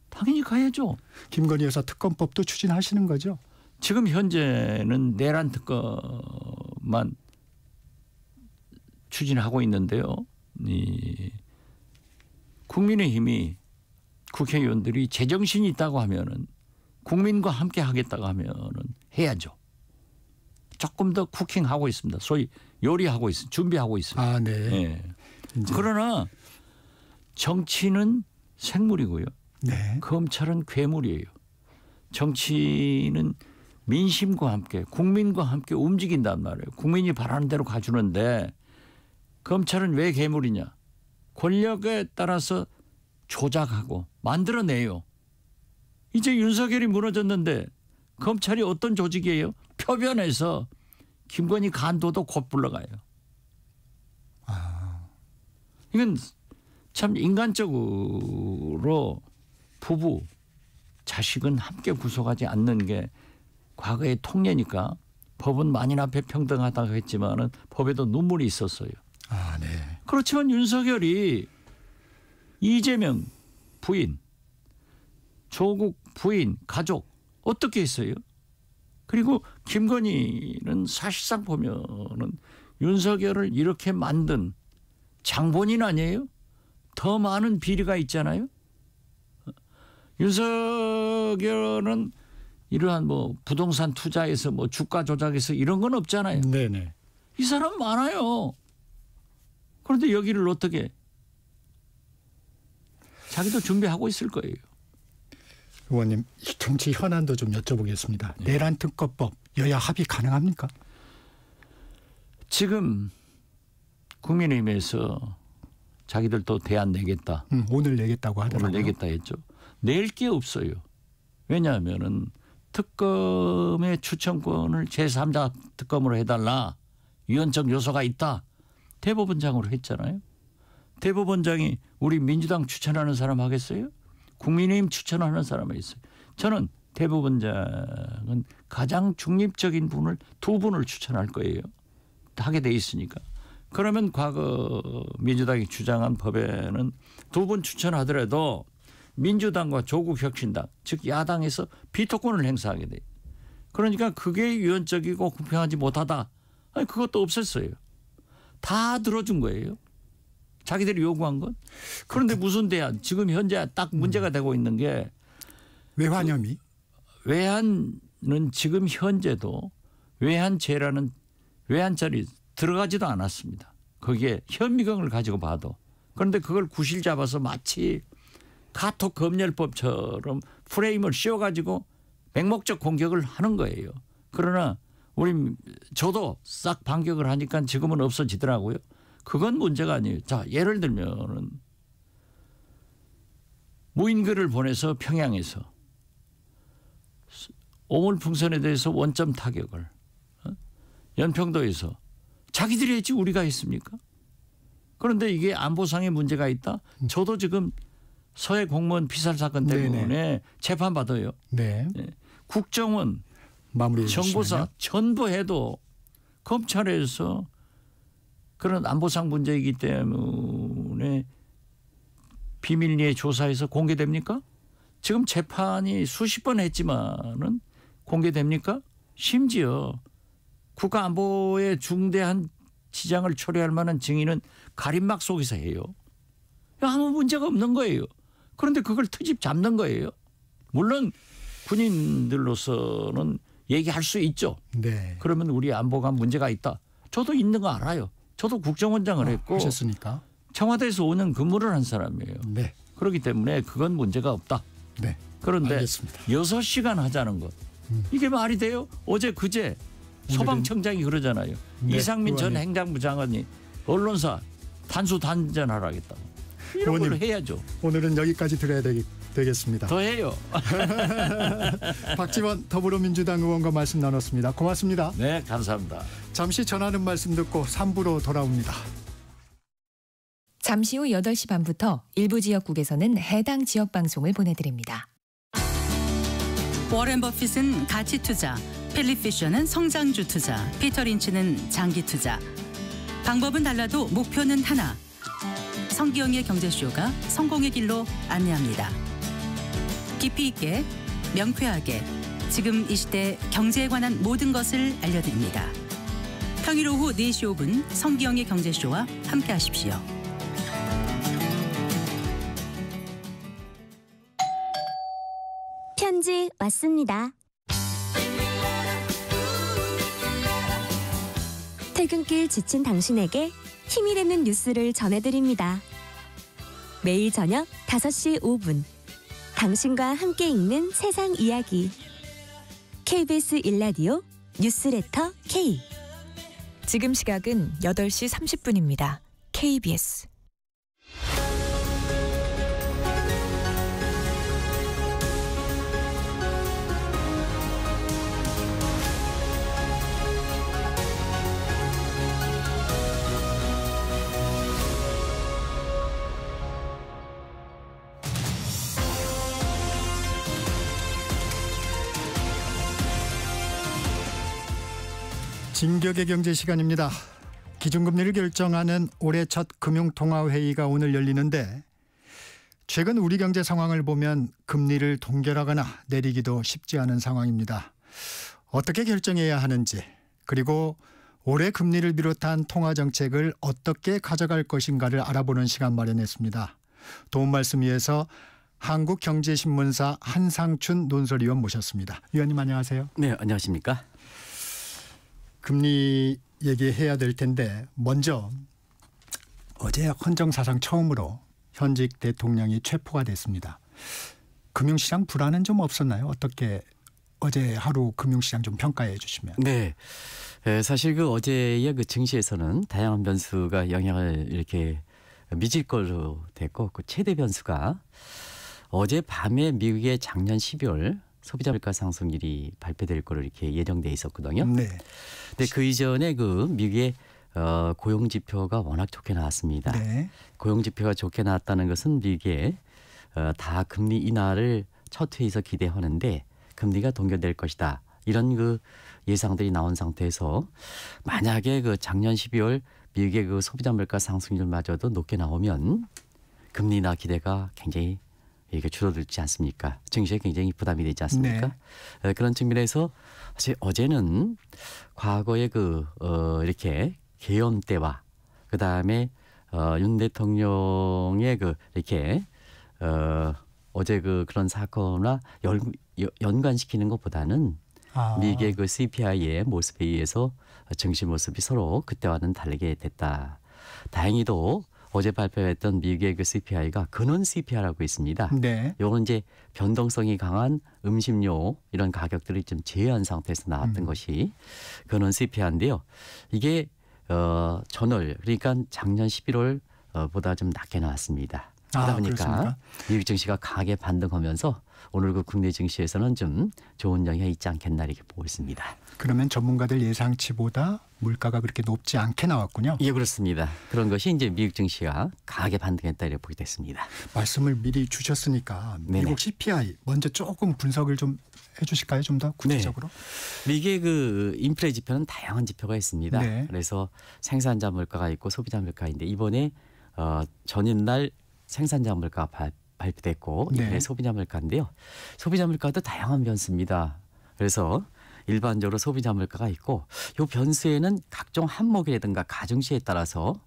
당연히 가야죠. 김건희 여사 특검법도 추진하시는 거죠? 지금 현재는 내란 특검만 추진하고 있는데요. 국민의힘이 국회의원들이 제정신이 있다고 하면은 국민과 함께 하겠다고 하면은 해야죠. 조금 더 쿠킹하고 있습니다. 소위 요리하고 있습니다. 준비하고 있습니다. 네. 네. 그러나 정치는 생물이고요. 네. 검찰은 괴물이에요. 정치는 민심과 함께 국민과 함께 움직인단 말이에요. 국민이 바라는 대로 가주는데 검찰은 왜 괴물이냐. 권력에 따라서 조작하고 만들어내요. 이제 윤석열이 무너졌는데 검찰이 어떤 조직이에요? 표변에서 김건희 간도도 곧 불러가요. 이건 참 인간적으로 부부 자식은 함께 구속하지 않는 게 과거의 통례니까 법은 만인 앞에 평등하다고 했지만은 법에도 눈물이 있었어요. 아, 네. 그렇지만 윤석열이 이재명 부인, 조국 부인, 가족 어떻게 했어요? 그리고 김건희는 사실상 보면은 윤석열을 이렇게 만든 장본인 아니에요? 더 많은 비리가 있잖아요. 윤석열은 이러한 뭐 부동산 투자에서 뭐 주가 조작에서 이런 건 없잖아요. 네네. 이 사람 많아요. 그런데 여기를 어떻게 자기도 준비하고 있을 거예요. 의원님, 이 정치 현안도 좀 여쭤보겠습니다. 네. 내란 특검법 여야 합의 가능합니까? 지금 국민의힘에서 자기들도 대안 내겠다. 오늘 내겠다고 하더라고요. 오늘 내겠다 했죠. 낼 게 없어요. 왜냐하면은 특검의 추천권을 제3자 특검으로 해달라. 위헌적 요소가 있다. 대법원장으로 했잖아요. 대법원장이 우리 민주당 추천하는 사람 하겠어요? 국민의힘 추천하는 사람이 있어요. 저는 대법원장은 가장 중립적인 분을 두 분을 추천할 거예요. 하게 돼 있으니까. 그러면 과거 민주당이 주장한 법에는 두 분 추천하더라도 민주당과 조국혁신당 즉 야당에서 비토권을 행사하게 돼요. 그러니까 그게 위헌적이고 공평하지 못하다. 아니, 그것도 없었어요. 다 들어준 거예요. 자기들이 요구한 건. 그런데 무슨 대안? 지금 현재 딱 문제가 되고 있는 게 외환 혐의. 외환은 지금 현재도 외환죄라는 외환죄이 들어가지도 않았습니다. 거기에 현미경을 가지고 봐도. 그런데 그걸 구실 잡아서 마치 카톡 검열법처럼 프레임을 씌워가지고 맹목적 공격을 하는 거예요. 그러나 저도 싹 반격을 하니까 지금은 없어지더라고요. 그건 문제가 아니에요. 자, 예를 들면은 무인기를 보내서 평양에서 오물풍선에 대해서 원점 타격을 연평도에서 자기들이 했지 우리가 했습니까? 그런데 이게 안보상의 문제가 있다? 저도 지금 서해 공무원 피살 사건 때문에 네네. 재판받아요. 네. 네. 국정원, 주시면요. 정보사 전부 해도 검찰에서 그런 안보상 문제이기 때문에 비밀리에 조사해서 공개됩니까? 지금 재판이 수십 번 했지만은 공개됩니까? 심지어 국가안보에 중대한 지장을 초래할 만한 증인은 가림막 속에서 해요. 아무 문제가 없는 거예요. 그런데 그걸 트집 잡는 거예요. 물론 군인들로서는 얘기할 수 있죠. 네. 그러면 우리 안보가 문제가 있다. 저도 있는 거 알아요. 저도 국정원장을 했고 하셨으니까. 청와대에서 5년 근무를 한 사람이에요. 네. 그렇기 때문에 그건 문제가 없다. 네. 그런데 알겠습니다. 6시간 하자는 것. 이게 말이 돼요? 어제 그제 소방청장이 그러잖아요. 네, 이상민 전 의원님. 행정부 장관이 언론사 단수 단전하라겠다. 이런 걸 해야죠. 오늘은 여기까지 들어야 되겠습니다. 더 해요. 박지원 더불어민주당 의원과 말씀 나눴습니다. 고맙습니다. 네, 감사합니다. 잠시 전하는 말씀 듣고 3부로 돌아옵니다. 잠시 후 8시 반부터 일부 지역국에서는 해당 지역 방송을 보내드립니다. 워렌 버핏은 가치 투자, 필립 피셔는 성장주 투자, 피터 린치는 장기 투자. 방법은 달라도 목표는 하나. 성기영의 경제쇼가 성공의 길로 안내합니다. 깊이 있게, 명쾌하게, 지금 이 시대 경제에 관한 모든 것을 알려드립니다. 평일 오후 4시 5분 성기영의 경제쇼와 함께하십시오. 편지 왔습니다. 퇴근길 지친 당신에게 힘이 되는 뉴스를 전해드립니다. 매일 저녁 5시 5분 당신과 함께 읽는 세상 이야기 KBS 1라디오 뉴스레터 K. 지금 시각은 8시 30분입니다. KBS 진격의 경제 시간입니다. 기준금리를 결정하는 올해 첫 금융통화회의가 오늘 열리는데 최근 우리 경제 상황을 보면 금리를 동결하거나 내리기도 쉽지 않은 상황입니다. 어떻게 결정해야 하는지, 그리고 올해 금리를 비롯한 통화정책을 어떻게 가져갈 것인가를 알아보는 시간 마련했습니다. 도움 말씀 위해서 한국경제신문사 한상춘 논설위원 모셨습니다. 위원님 안녕하세요. 네, 안녕하십니까. 금리 얘기해야 될 텐데 먼저 어제 헌정사상 처음으로 현직 대통령이 체포가 됐습니다. 금융시장 불안은 좀 없었나요? 어떻게 어제 하루 금융시장 좀 평가해 주시면. 네, 사실 그 어제의 그 증시에서는 다양한 변수가 영향을 이렇게 미칠 걸로 됐고, 그 최대 변수가 어제 밤에 미국의 작년 12월 소비자 물가 상승률이 발표될 거로 이렇게 예정돼 있었거든요. 네. 근데 그 이전에 그 미국의 고용 지표가 워낙 좋게 나왔습니다. 네. 고용 지표가 좋게 나왔다는 것은 미국의 다 금리 인하를 첫 회의에서 기대하는데 금리가 동결될 것이다. 이런 그 예상들이 나온 상태에서 만약에 그 작년 12월 미국의 그 소비자 물가 상승률마저도 높게 나오면 금리 인하 기대가 굉장히 이게 줄어들지 않습니까? 증시에 굉장히 부담이 되지 않습니까? 네. 그런 측면에서 사실 어제는 과거의 이렇게 계엄 때와 그 다음에 윤 대통령의 이렇게 어제 그런 사건과 연관시키는 것보다는 미국의 그 CPI의 모습에 의해서 증시 모습이 서로 그때와는 다르게 됐다. 다행히도 어제 발표했던 미국의 그 CPI가 근원 CPI라고 있습니다. 네. 이건 이제 변동성이 강한 음식료 이런 가격들이 좀 제외한 상태에서 나왔던 것이 근원 CPI인데요. 이게 전월 그러니까 작년 11월 보다 좀 낮게 나왔습니다. 그러다 보니까 그렇습니까? 미국 증시가 강하게 반등하면서 오늘 그 국내 증시에서는 좀 좋은 영향이 있지 않겠나 이렇게 보고 있습니다. 그러면 전문가들 예상치보다 물가가 그렇게 높지 않게 나왔군요. 예, 그렇습니다. 그런 것이 이제 미국 증시가 강하게 반등했다 이렇게 보게 됐습니다. 말씀을 미리 주셨으니까 네네. 미국 CPI 먼저 조금 분석을 좀 해주실까요? 좀 더 구체적으로. 네. 이게 그 인플레 지표는 다양한 지표가 있습니다. 네. 그래서 생산자 물가가 있고 소비자 물가인데 이번에 전일날 생산자 물가가 발표됐고 네. 이번에 소비자 물가인데요. 소비자 물가도 다양한 변수입니다. 그래서 일반적으로 소비자 물가가 있고 이 변수에는 각종 항목이라든가 가중시에 따라서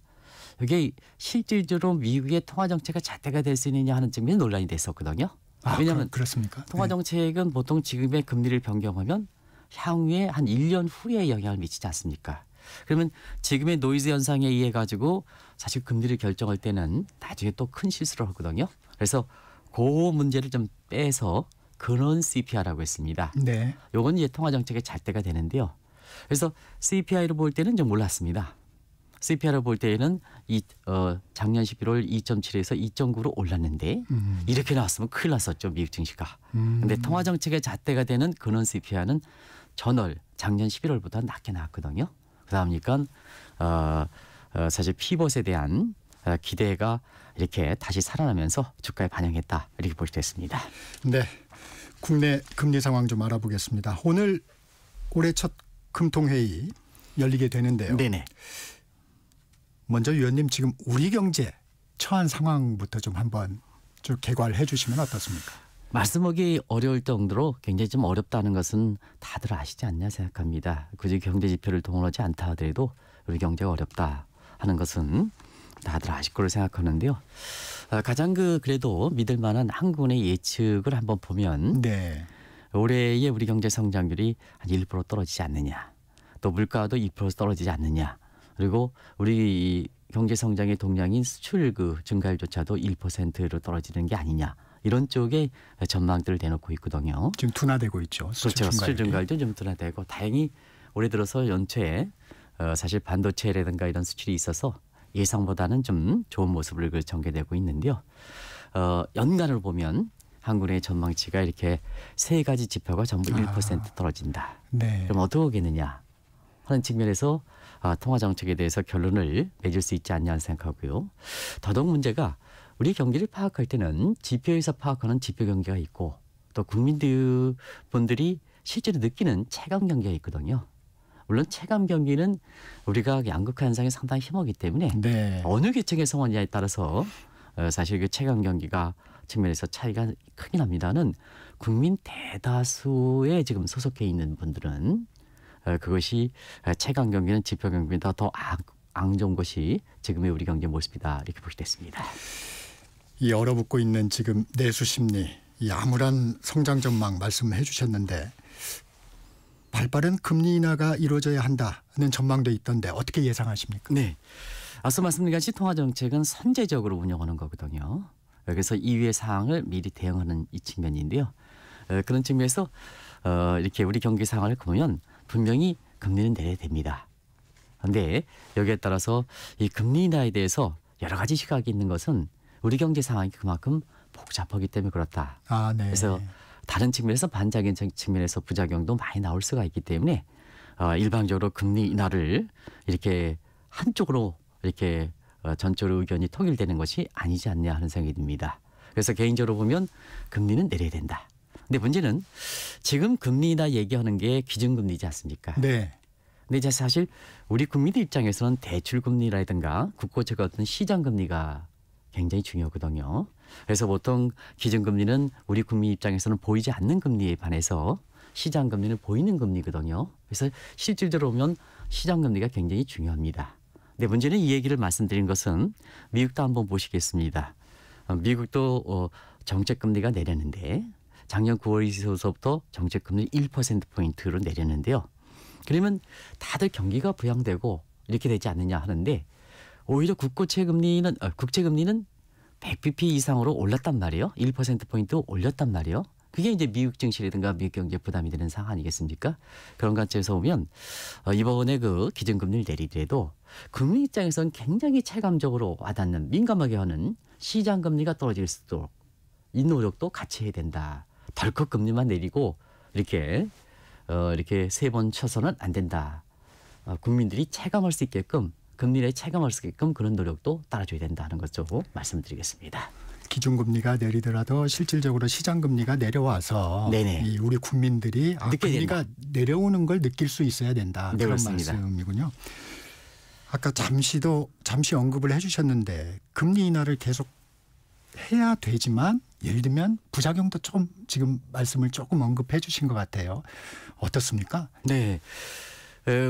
이게 실질적으로 미국의 통화 정책가 잣대가 될 수 있느냐 하는 측면이 논란이 됐었거든요. 왜냐하면 그렇습니까? 통화 정책은 보통 지금의 금리를 변경하면 향후에 한 1년 후에 영향을 미치지 않습니까? 그러면 지금의 노이즈 현상에 의해 가지고 사실 금리를 결정할 때는 나중에 또 큰 실수를 하거든요. 그래서 그 문제를 좀 빼서 근원 CPI라고 했습니다. 네. 요건 이제 통화 정책의 잣대가 되는데요. 그래서 CPI로 볼 때는 좀 몰랐습니다. CPI로 볼 때에는 작년 11월 2.7에서 2.9로 올랐는데 이렇게 나왔으면 큰일 났었죠, 미국 증시가. 근데 통화 정책의 잣대가 되는 근원 CPI는 전월 작년 11월보다 낮게 나왔거든요. 그러니까 사실 피벗에 대한 기대가 이렇게 다시 살아나면서 주가에 반영했다 이렇게 볼 수 있습니다. 네, 국내 금리 상황 좀 알아보겠습니다. 오늘 올해 첫 금통회의 열리게 되는데요. 네네. 먼저 위원님 지금 우리 경제 처한 상황부터 좀 한번 쭉 개괄해 주시면 어떻습니까? 말씀하기 어려울 정도로 굉장히 좀 어렵다는 것은 다들 아시지 않냐 생각합니다. 굳이 경제 지표를 동원하지 않다 하더라도 우리 경제가 어렵다 하는 것은 다들 아실 거로 생각하는데요. 가장 그래도 믿을 만한 한국은행 예측을 한번 보면 네. 올해의 우리 경제 성장률이 한 1% 떨어지지 않느냐. 또 물가도 2% 떨어지지 않느냐. 그리고 우리 경제 성장의 동량인 수출 증가율조차도 1%로 떨어지는 게 아니냐. 이런 쪽에 전망들을 내놓고 있거든요. 지금 둔화되고 있죠. 그렇죠. 수출 증가율도 좀 둔화되고 다행히 올해 들어서 연초에 사실 반도체라든가 이런 수출이 있어서 예상보다는 좀 좋은 모습을 전개되고 있는데요. 연간으로 보면 한국의 전망치가 이렇게 세 가지 지표가 전부 1% 떨어진다. 네. 그럼 어떻게 하겠느냐 하는 측면에서 통화 정책에 대해서 결론을 맺을 수 있지 않냐 생각하고요. 더더욱 문제가 우리 경기를 파악할 때는 지표에서 파악하는 지표 경기가 있고 또 국민들 분들이 실제로 느끼는 체감 경기가 있거든요. 물론 체감 경기는 우리가 양극화 현상이 상당히 심하기 때문에 네. 어느 계층에서 오느냐에 따라서 사실 그 체감 경기가 측면에서 차이가 크게 납니다는 국민 대다수에 지금 소속해 있는 분들은 그것이 체감 경기는 지표 경기보다 더 안 좋은 것이 지금의 우리 경제 모습이다 이렇게 보시됐습니다. 이 얼어붙고 있는 지금 내수 심리, 이 암울한 성장 전망 말씀해 주셨는데 발빠른 금리 인하가 이루어져야 한다는 전망도 있던데 어떻게 예상하십니까? 네. 앞서 말씀드린 같이 통화정책은 선제적으로 운영하는 거거든요. 그래서 이후의 사항을 미리 대응하는 이 측면인데요. 그런 측면에서 이렇게 우리 경기 상황을 보면 분명히 금리는 내려야 됩니다. 그런데 여기에 따라서 이 금리 인하에 대해서 여러 가지 시각이 있는 것은 우리 경제 상황이 그만큼 복잡하기 때문에 그렇다. 아, 네. 그래서 다른 측면에서 반작용 측면에서 부작용도 많이 나올 수가 있기 때문에 일방적으로 금리 인하를 이렇게 한쪽으로 이렇게 전적으로 의견이 통일되는 것이 아니지 않냐 하는 생각이 듭니다. 그래서 개인적으로 보면 금리는 내려야 된다. 근데 문제는 지금 금리 인하 얘기하는 게 기준금리지 않습니까? 네. 근데 이제 사실 우리 국민들 입장에서는 대출금리라든가 국고채 같은 시장금리가 굉장히 중요하거든요. 그래서 보통 기준금리는 우리 국민 입장에서는 보이지 않는 금리에 반해서 시장금리는 보이는 금리거든요. 그래서 실질적으로 보면 시장금리가 굉장히 중요합니다. 근데 문제는 이 얘기를 말씀드린 것은 미국도 한번 보시겠습니다. 미국도 정책금리가 내렸는데 작년 9월 이후부터 정책금리 1%포인트로 내렸는데요. 그러면 다들 경기가 부양되고 이렇게 되지 않느냐 하는데 오히려 국채금리는 100bp 이상으로 올랐단 말이에요. 1%포인트 올렸단 말이에요. 그게 이제 미국 증시라든가 미국 경제 부담이 되는 상황 아니겠습니까? 그런 관점에서 보면 이번에 그 기준금리를 내리더라도 국민 입장에서는 굉장히 체감적으로 와닿는 민감하게 하는 시장금리가 떨어질 수도 이 노력도 같이 해야 된다. 덜컥 금리만 내리고 이렇게 세 번 쳐서는 안 된다. 국민들이 체감할 수 있게끔 금리를 체감할 수 있게끔 그런 노력도 따라줘야 된다는 것도 말씀드리겠습니다. 기준금리가 내리더라도 실질적으로 시장금리가 내려와서 네네. 우리 국민들이 금리가 내려오는 걸 느낄 수 있어야 된다. 네, 그런 그렇습니다. 말씀이군요. 아까 잠시 언급을 해주셨는데 금리 인하를 계속 해야 되지만 예를 들면 부작용도 좀 지금 말씀을 조금 언급해 주신 것 같아요. 어떻습니까? 네.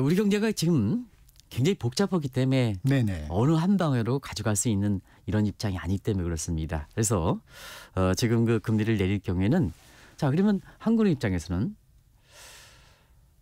우리 경제가 지금 굉장히 복잡하기 때문에 네네. 어느 한 방으로 가져갈 수 있는 이런 입장이 아니기 때문에 그렇습니다. 그래서 지금 그 금리를 내릴 경우에는 자 그러면 한국의 입장에서는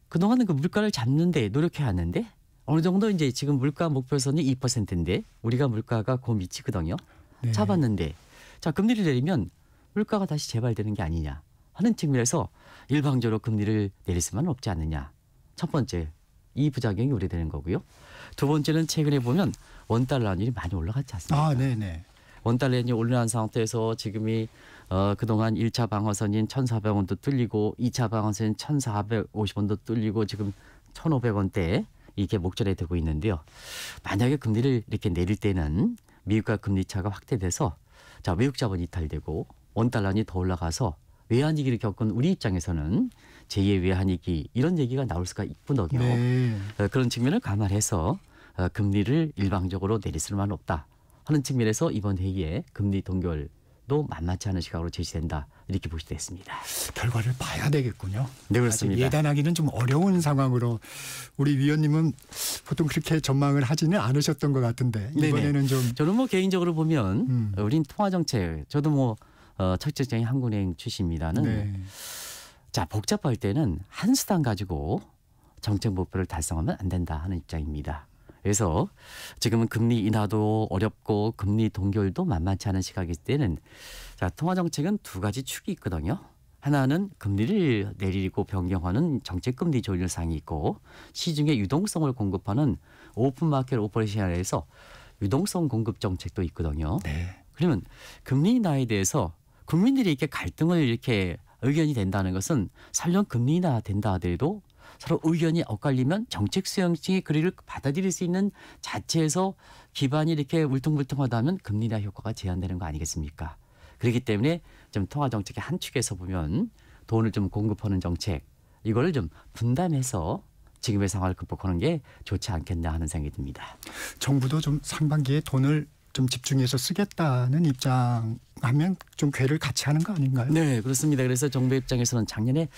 그동안은 그 물가를 잡는데 노력해 왔는데 어느 정도 이제 지금 물가 목표선이 2%인데 우리가 물가가 그 미치거든요. 네. 잡았는데 자 금리를 내리면 물가가 다시 재발되는 게 아니냐 하는 측면에서 일방적으로 금리를 내릴 수만 없지 않느냐. 첫 번째 이 부작용이 우려되는 거고요. 두 번째는 최근에 보면 원달러 환율이 많이 올라갔지 않습니까? 아, 네네. 원달러 환율이 올라간 상태에서 지금이 그동안 1차 방어선인 1,400원도 뚫리고 2차 방어선인 1,450원도 뚫리고 지금 1,500원대 이게 목전에 되고 있는데요. 만약에 금리를 이렇게 내릴 때는 미국과 금리 차가 확대돼서 자 외국 자본이 이탈되고 원달러 환율이 더 올라가서 외환위기를 겪은 우리 입장에서는 제2의 외환위기 이런 얘기가 나올 수가 있군요. 네. 그런 측면을 감안해서 금리를 일방적으로 내릴 수는 없다 하는 측면에서 이번 회의에 금리 동결도 만만치 않은 시각으로 제시된다 이렇게 보시됐습니다. 결과를 봐야 되겠군요. 네 그렇습니다. 예단하기는 좀 어려운 상황으로 우리 위원님은 보통 그렇게 전망을 하지는 않으셨던 것 같은데 이번에는 네네. 좀 저는 뭐 개인적으로 보면 우린 통화정책 저도 뭐 첫째장이 한국은행 출신입니다는 네. 자 복잡할 때는 한 수단 가지고 정책 목표를 달성하면 안 된다 하는 입장입니다. 그래서 지금은 금리 인하도 어렵고 금리 동결도 만만치 않은 시각일 때는 자 통화정책은 두 가지 축이 있거든요. 하나는 금리를 내리고 변경하는 정책금리 조율 사항이 있고 시중에 유동성을 공급하는 오픈마켓 오퍼레이션에서 유동성 공급 정책도 있거든요. 네. 그러면 금리 인하에 대해서 국민들이 이렇게 갈등을 이렇게 의견이 된다는 것은 설령 금리 인하 된다 하더라도 서로 의견이 엇갈리면 정책 수용층이 그리를 받아들일 수 있는 자체에서 기반이 이렇게 울퉁불퉁하다면 금리 인하 효과가 제한되는 거 아니겠습니까? 그렇기 때문에 좀 통화 정책의 한 축에서 보면 돈을 좀 공급하는 정책 이거를 좀 분담해서 지금의 상황을 극복하는 게 좋지 않겠나 하는 생각이 듭니다. 정부도 좀 상반기에 돈을 좀 집중해서 쓰겠다는 입장하면 좀 궤를 같이 하는 거 아닌가요? 네, 그렇습니다. 그래서 정부 입장에서는 작년에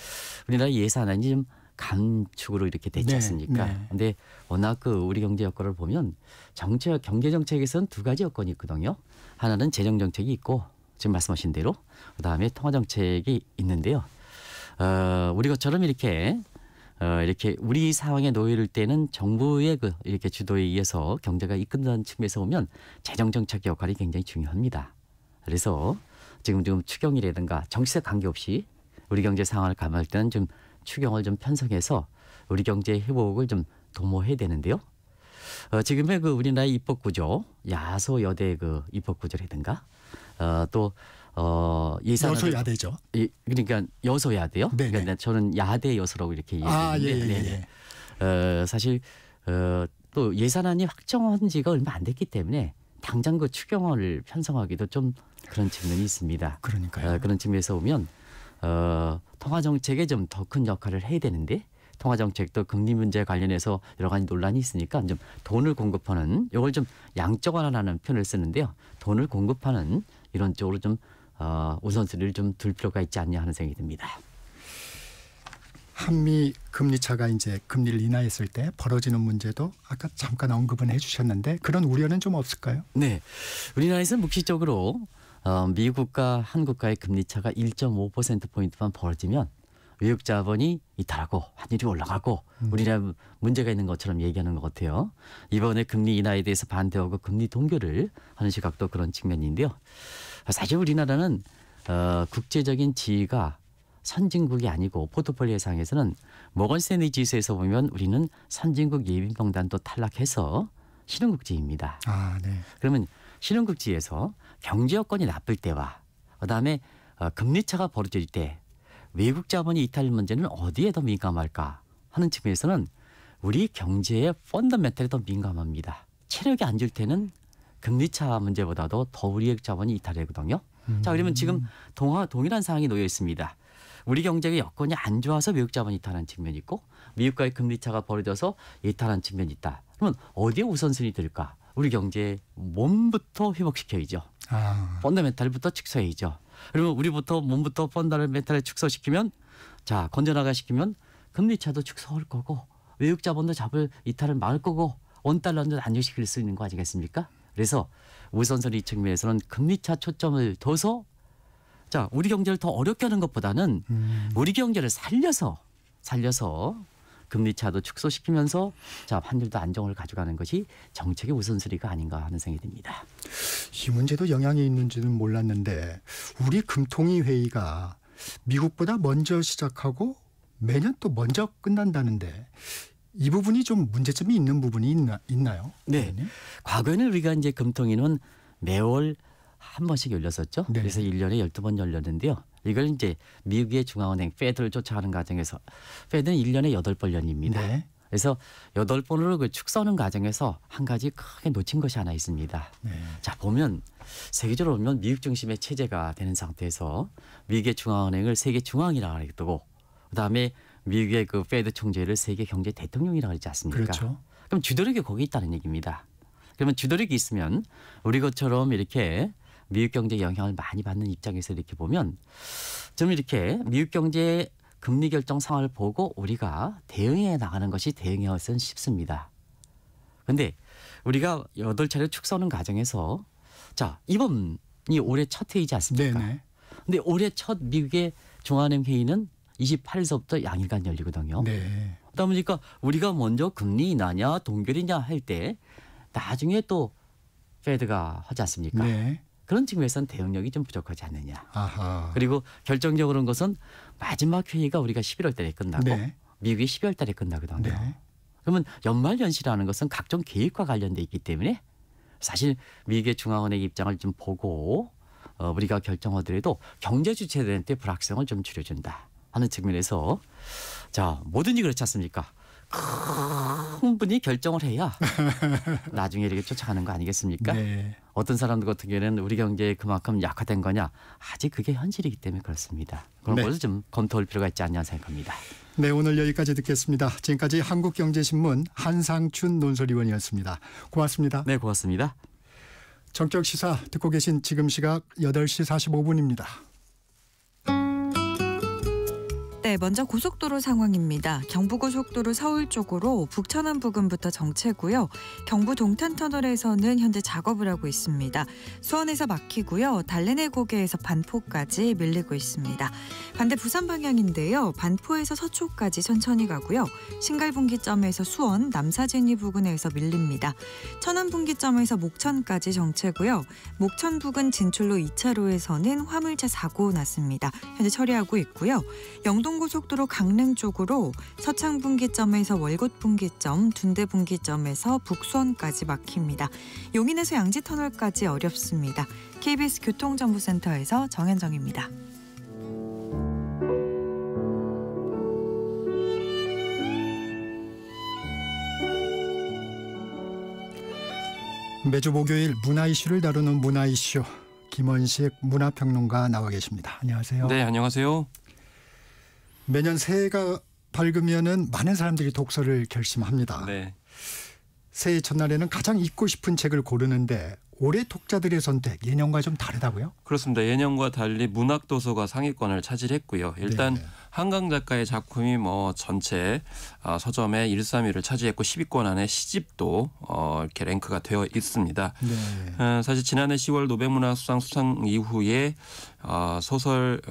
우리나라 예산안이 좀 감축으로 이렇게 됐지 않습니까? 그런데 워낙 우리 경제 여건을 보면 경제 정책에서는 두 가지 여건이 있거든요. 하나는 재정 정책이 있고 지금 말씀하신 대로 그다음에 통화 정책이 있는데요. 우리 것처럼 이렇게 우리 상황에 놓일 때는 정부의 이렇게 주도에 의해서 경제가 이끈다는 측면에서 보면 재정 정책 역할이 굉장히 중요합니다. 그래서 지금 추경이라든가 정치적 관계없이 우리 경제 상황을 감안할 때는 좀 추경을 좀 편성해서 우리 경제의 회복을 좀 도모해야 되는데요. 지금의 우리나라의 입법 구조, 야소 여대 입법 구조라든가 또 예산 여소야대죠. 그러니까 여소야대요. 그러니까 저는 야대 여소라고 이렇게 얘기했는데 사실 또 예산안이 확정한 지가 얼마 안 됐기 때문에 당장 추경을 편성하기도 좀 그런 측면이 있습니다. 그러니까요. 그런 측면에서 보면 통화 정책에 좀 더 큰 역할을 해야 되는데 통화 정책도 금리 문제 관련해서 여러 가지 논란이 있으니까 좀 돈을 공급하는 이걸 좀 양적완화라는 표현을 쓰는데요. 돈을 공급하는 이런 쪽으로 좀 우선순위를 좀 둘 필요가 있지 않냐 하는 생각이 듭니다. 한미 금리 차가 이제 금리를 인하했을 때 벌어지는 문제도 아까 잠깐 언급은 해주셨는데 그런 우려는 좀 없을까요? 네, 우리나라에서는 묵시적으로 미국과 한국과의 금리 차가 1.5%포인트만 벌어지면 외국 자본이 이탈하고 환율이 올라가고 우리나라 문제가 있는 것처럼 얘기하는 것 같아요. 이번에 금리 인하에 대해서 반대하고 금리 동결을 하는 시각도 그런 측면인데요. 사실 우리나라는 국제적인 지위가 선진국이 아니고 포트폴리오 상에서는 모건 스탠리 지수에서 보면 우리는 선진국 예비명단도 탈락해서 신흥국지입니다. 그러면 신흥국지에서 경제 여건이 나쁠 때와 그다음에 금리 차가 벌어질 때 외국 자본이 이탈 문제는 어디에 더 민감할까 하는 측면에서는 우리 경제의 펀더멘털에 더 민감합니다. 체력이 안 줄 때는 금리 차 문제보다도 더 우리 자본이 이탈하거든요. 자, 그러면 지금 동일한 상황이 놓여 있습니다. 우리 경제의 여건이 안 좋아서 외국 자본이 이탈한 측면이 있고 미국과의 금리 차가 벌어져서 이탈한 측면이 있다. 그러면 어디에 우선순위 들까? 우리 경제의 몸부터 회복시켜야죠. 펀더멘탈부터 축소해야죠. 그러면 우리부터 몸부터 펀더멘탈을 축소시키면 건전화가 시키면 금리 차도 축소할 거고 외국 자본도 이탈을 막을 거고 원달러도 안정시킬 수 있는 거 아니겠습니까? 그래서 우선순위 측면에서는 금리 차 초점을 둬서 우리 경제를 더 어렵게 하는 것보다는 우리 경제를 살려서 금리 차도 축소시키면서 환율도 안정을 가져가는 것이 정책의 우선순위가 아닌가 하는 생각이 듭니다. 이 문제도 영향이 있는지는 몰랐는데 우리 금통위 회의가 미국보다 먼저 시작하고 매년 또 먼저 끝난다는데 이 부분이 좀 문제점이 있는 부분이 있나요? 네. 과거에는 우리가 이제 금통위는 매월 한 번씩 열렸었죠. 그래서 1년에 12번 열렸는데요. 이걸 이제 미국의 중앙은행 페드를 쫓아가는 과정에서 페드는 1년에 8번 열립니다. 그래서 8번으로 축소하는 과정에서 한 가지 크게 놓친 것이 하나 있습니다. 자, 보면 세계적으로 보면 미국 중심의 체제가 되는 상태에서 미국의 중앙은행을 세계 중앙이라고 하고 그다음에 미국의 페드 총재를 세계 경제 대통령이라고 하지 않습니까? 그렇죠. 그럼 주도력이 거기 있다는 얘기입니다. 그러면 주도력이 있으면 우리 것처럼 이렇게 미국 경제에 영향을 많이 받는 입장에서 이렇게 보면 좀 이렇게 미국 경제의 금리 결정 상황을 보고 우리가 대응해 나가는 것이 대응이어서는 쉽습니다. 그런데 우리가 8차례 축소하는 과정에서 이번이 올해 첫 회의지 않습니까? 그런데 올해 첫 미국의 중앙은행 회의는 28일서부터 양일간 열리거든요. 그러다 보니까 우리가 먼저 금리 인하냐 동결이냐 할 때 나중에 또 페드가 하지 않습니까? 그런 측면에서는 대응력이 좀 부족하지 않느냐. 그리고 결정적으로는 것은 마지막 회의가 우리가 11월 달에 끝나고 미국이 12월 달에 끝나거든요. 그러면 연말연시라는 것은 각종 계획과 관련돼 있기 때문에 사실 미국의 중앙은행 입장을 좀 보고 우리가 결정하더라도 경제 주체들한테 불확성을 좀 줄여준다 하는 측면에서 모든지 그렇지 않습니까? 큰 분이 결정을 해야 나중에 이렇게 쫓아가는 거 아니겠습니까? 네. 어떤 사람들 같은 경우에는 우리 경제에 그만큼 약화된 거냐? 아직 그게 현실이기 때문에 그렇습니다. 그런 네. 것을 좀 검토할 필요가 있지 않냐 생각합니다. 네, 오늘 여기까지 듣겠습니다. 지금까지 한국경제신문 한상춘 논설위원이었습니다. 고맙습니다. 네, 고맙습니다. 정적시사 듣고 계신 지금 시각 8시 45분입니다. 네, 먼저 고속도로 상황입니다. 경부고속도로 서울 쪽으로 북천안 부근부터 정체고요. 경부 동탄터널에서는 현재 작업을 하고 있습니다. 수원에서 막히고요. 달래내 고개에서 반포까지 밀리고 있습니다. 반대 부산 방향인데요. 반포에서 서초까지 천천히 가고요. 신갈분기점에서 수원, 남사제니 부근에서 밀립니다. 천안분기점에서 목천까지 정체고요. 목천 부근 진출로 2차로에서는 화물차 사고 났습니다. 현재 처리하고 있고요. 영동고속도로 강릉 쪽으로 서창분기점에서 월곶분기점, 둔대분기점에서 북수원까지 막힙니다. 용인에서 양지터널까지 어렵습니다. KBS 교통정보센터에서 정현정입니다. 매주 목요일 문화 이슈를 다루는 문화 이슈, 김원식 문화평론가 나와 계십니다. 안녕하세요. 네, 안녕하세요. 매년 새해가 밝으면은 많은 사람들이 독서를 결심합니다. 네. 새해 첫날에는 가장 읽고 싶은 책을 고르는데 올해 독자들의 선택 예년과 좀 다르다고요? 그렇습니다. 예년과 달리 문학도서가 상위권을 차지했고요. 일단 네. 한강 작가의 작품이 전체 서점의 1, 3위를 차지했고 10위권 안에 시집도 이렇게 랭크가 되어 있습니다. 네. 사실 지난해 10월 노벨문학수상 수상 이후에 소설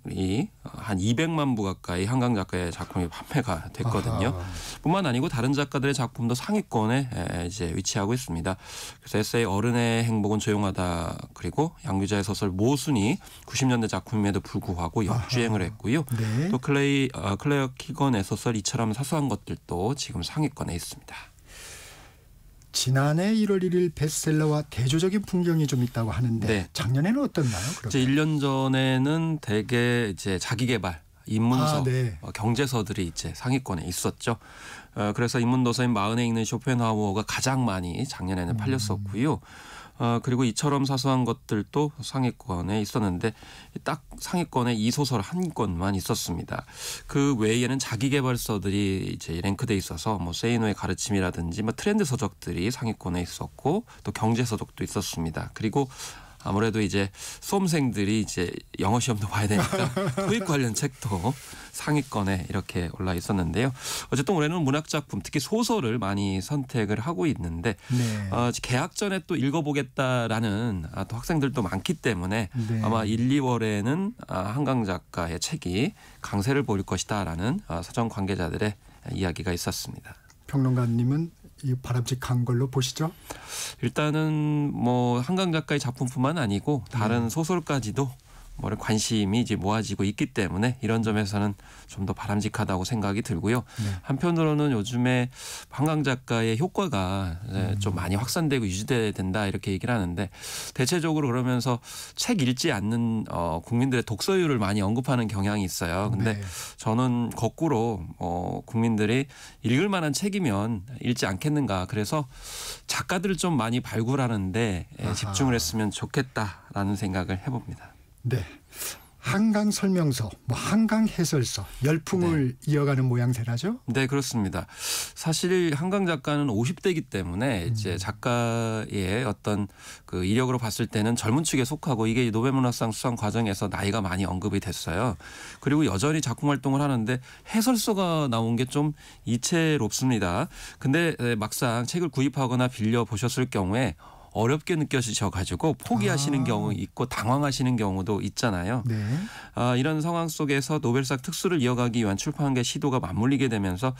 한 200만 부 가까이 한강 작가의 작품이 판매가 됐거든요. 아하. 뿐만 아니고 다른 작가들의 작품도 상위권에 이제 위치하고 있습니다. 그래서 에세이 어른의 행복은 조용하다, 그리고 양규자의 소설 모순이 90년대 작품임에도 불구하고 역주행을 했고요. 네. 또 클레어 키건의 소설 이처럼 사소한 것들도 지금 상위권에 있습니다. 지난해 1월 1일 베스트셀러와 대조적인 풍경이 좀 있다고 하는데 네. 작년에는 어땠나요? 이제 1년 전에는 대개 이제 자기개발, 입문서, 네. 경제서들이 이제 상위권에 있었죠. 그래서 입문도서인 마흔에 읽는 쇼펜하우어가 가장 많이 작년에는 팔렸었고요. 그리고 이처럼 사소한 것들도 상위권에 있었는데 딱 상위권에 이 소설 한 권만 있었습니다. 그 외에는 자기개발서들이 이제 랭크돼 있어서 세이노의 가르침이라든지 트렌드 서적들이 상위권에 있었고 또 경제 서적도 있었습니다. 그리고 아무래도 이제 수험생들이 이제 영어 시험도 봐야 되니까 토익 관련 책도 상위권에 이렇게 올라 있었는데요. 어쨌든 올해는 문학 작품, 특히 소설을 많이 선택을 하고 있는데 네. 개학 전에 또 읽어보겠다라는 또 학생들도 많기 때문에 네. 아마 1, 2월에는 한강 작가의 책이 강세를 보일 것이다라는 서점 관계자들의 이야기가 있었습니다. 평론가님은 이 바람직한 걸로 보시죠? 일단은 한강 작가의 작품뿐만 아니고 다른 소설까지도 관심이 이제 모아지고 있기 때문에 이런 점에서는 좀 더 바람직하다고 생각이 들고요. 네. 한편으로는 요즘에 한강 작가의 효과가 좀 많이 확산되고 유지돼야 된다 이렇게 얘기를 하는데 대체적으로 그러면서 책 읽지 않는 국민들의 독서율을 많이 언급하는 경향이 있어요. 근데 네. 저는 거꾸로 국민들이 읽을 만한 책이면 읽지 않겠는가. 그래서 작가들을 좀 많이 발굴하는데 집중을 했으면 좋겠다라는 생각을 해봅니다. 네. 한강 설명서, 한강 해설서 열풍을 이어가는 모양새라죠? 네, 그렇습니다. 사실 한강 작가는 50대이기 때문에 이제 작가의 어떤 그 이력으로 봤을 때는 젊은 축에 속하고 이게 노벨문학상 수상 과정에서 나이가 많이 언급이 됐어요. 그리고 여전히 작품 활동을 하는데 해설서가 나온 게 좀 이채롭습니다. 근데 막상 책을 구입하거나 빌려 보셨을 경우에 어렵게 느껴지셔가지고 포기하시는 경우 있고 당황하시는 경우도 있잖아요. 네. 이런 상황 속에서 노벨상 특수를 이어가기 위한 출판계 시도가 맞물리게 되면서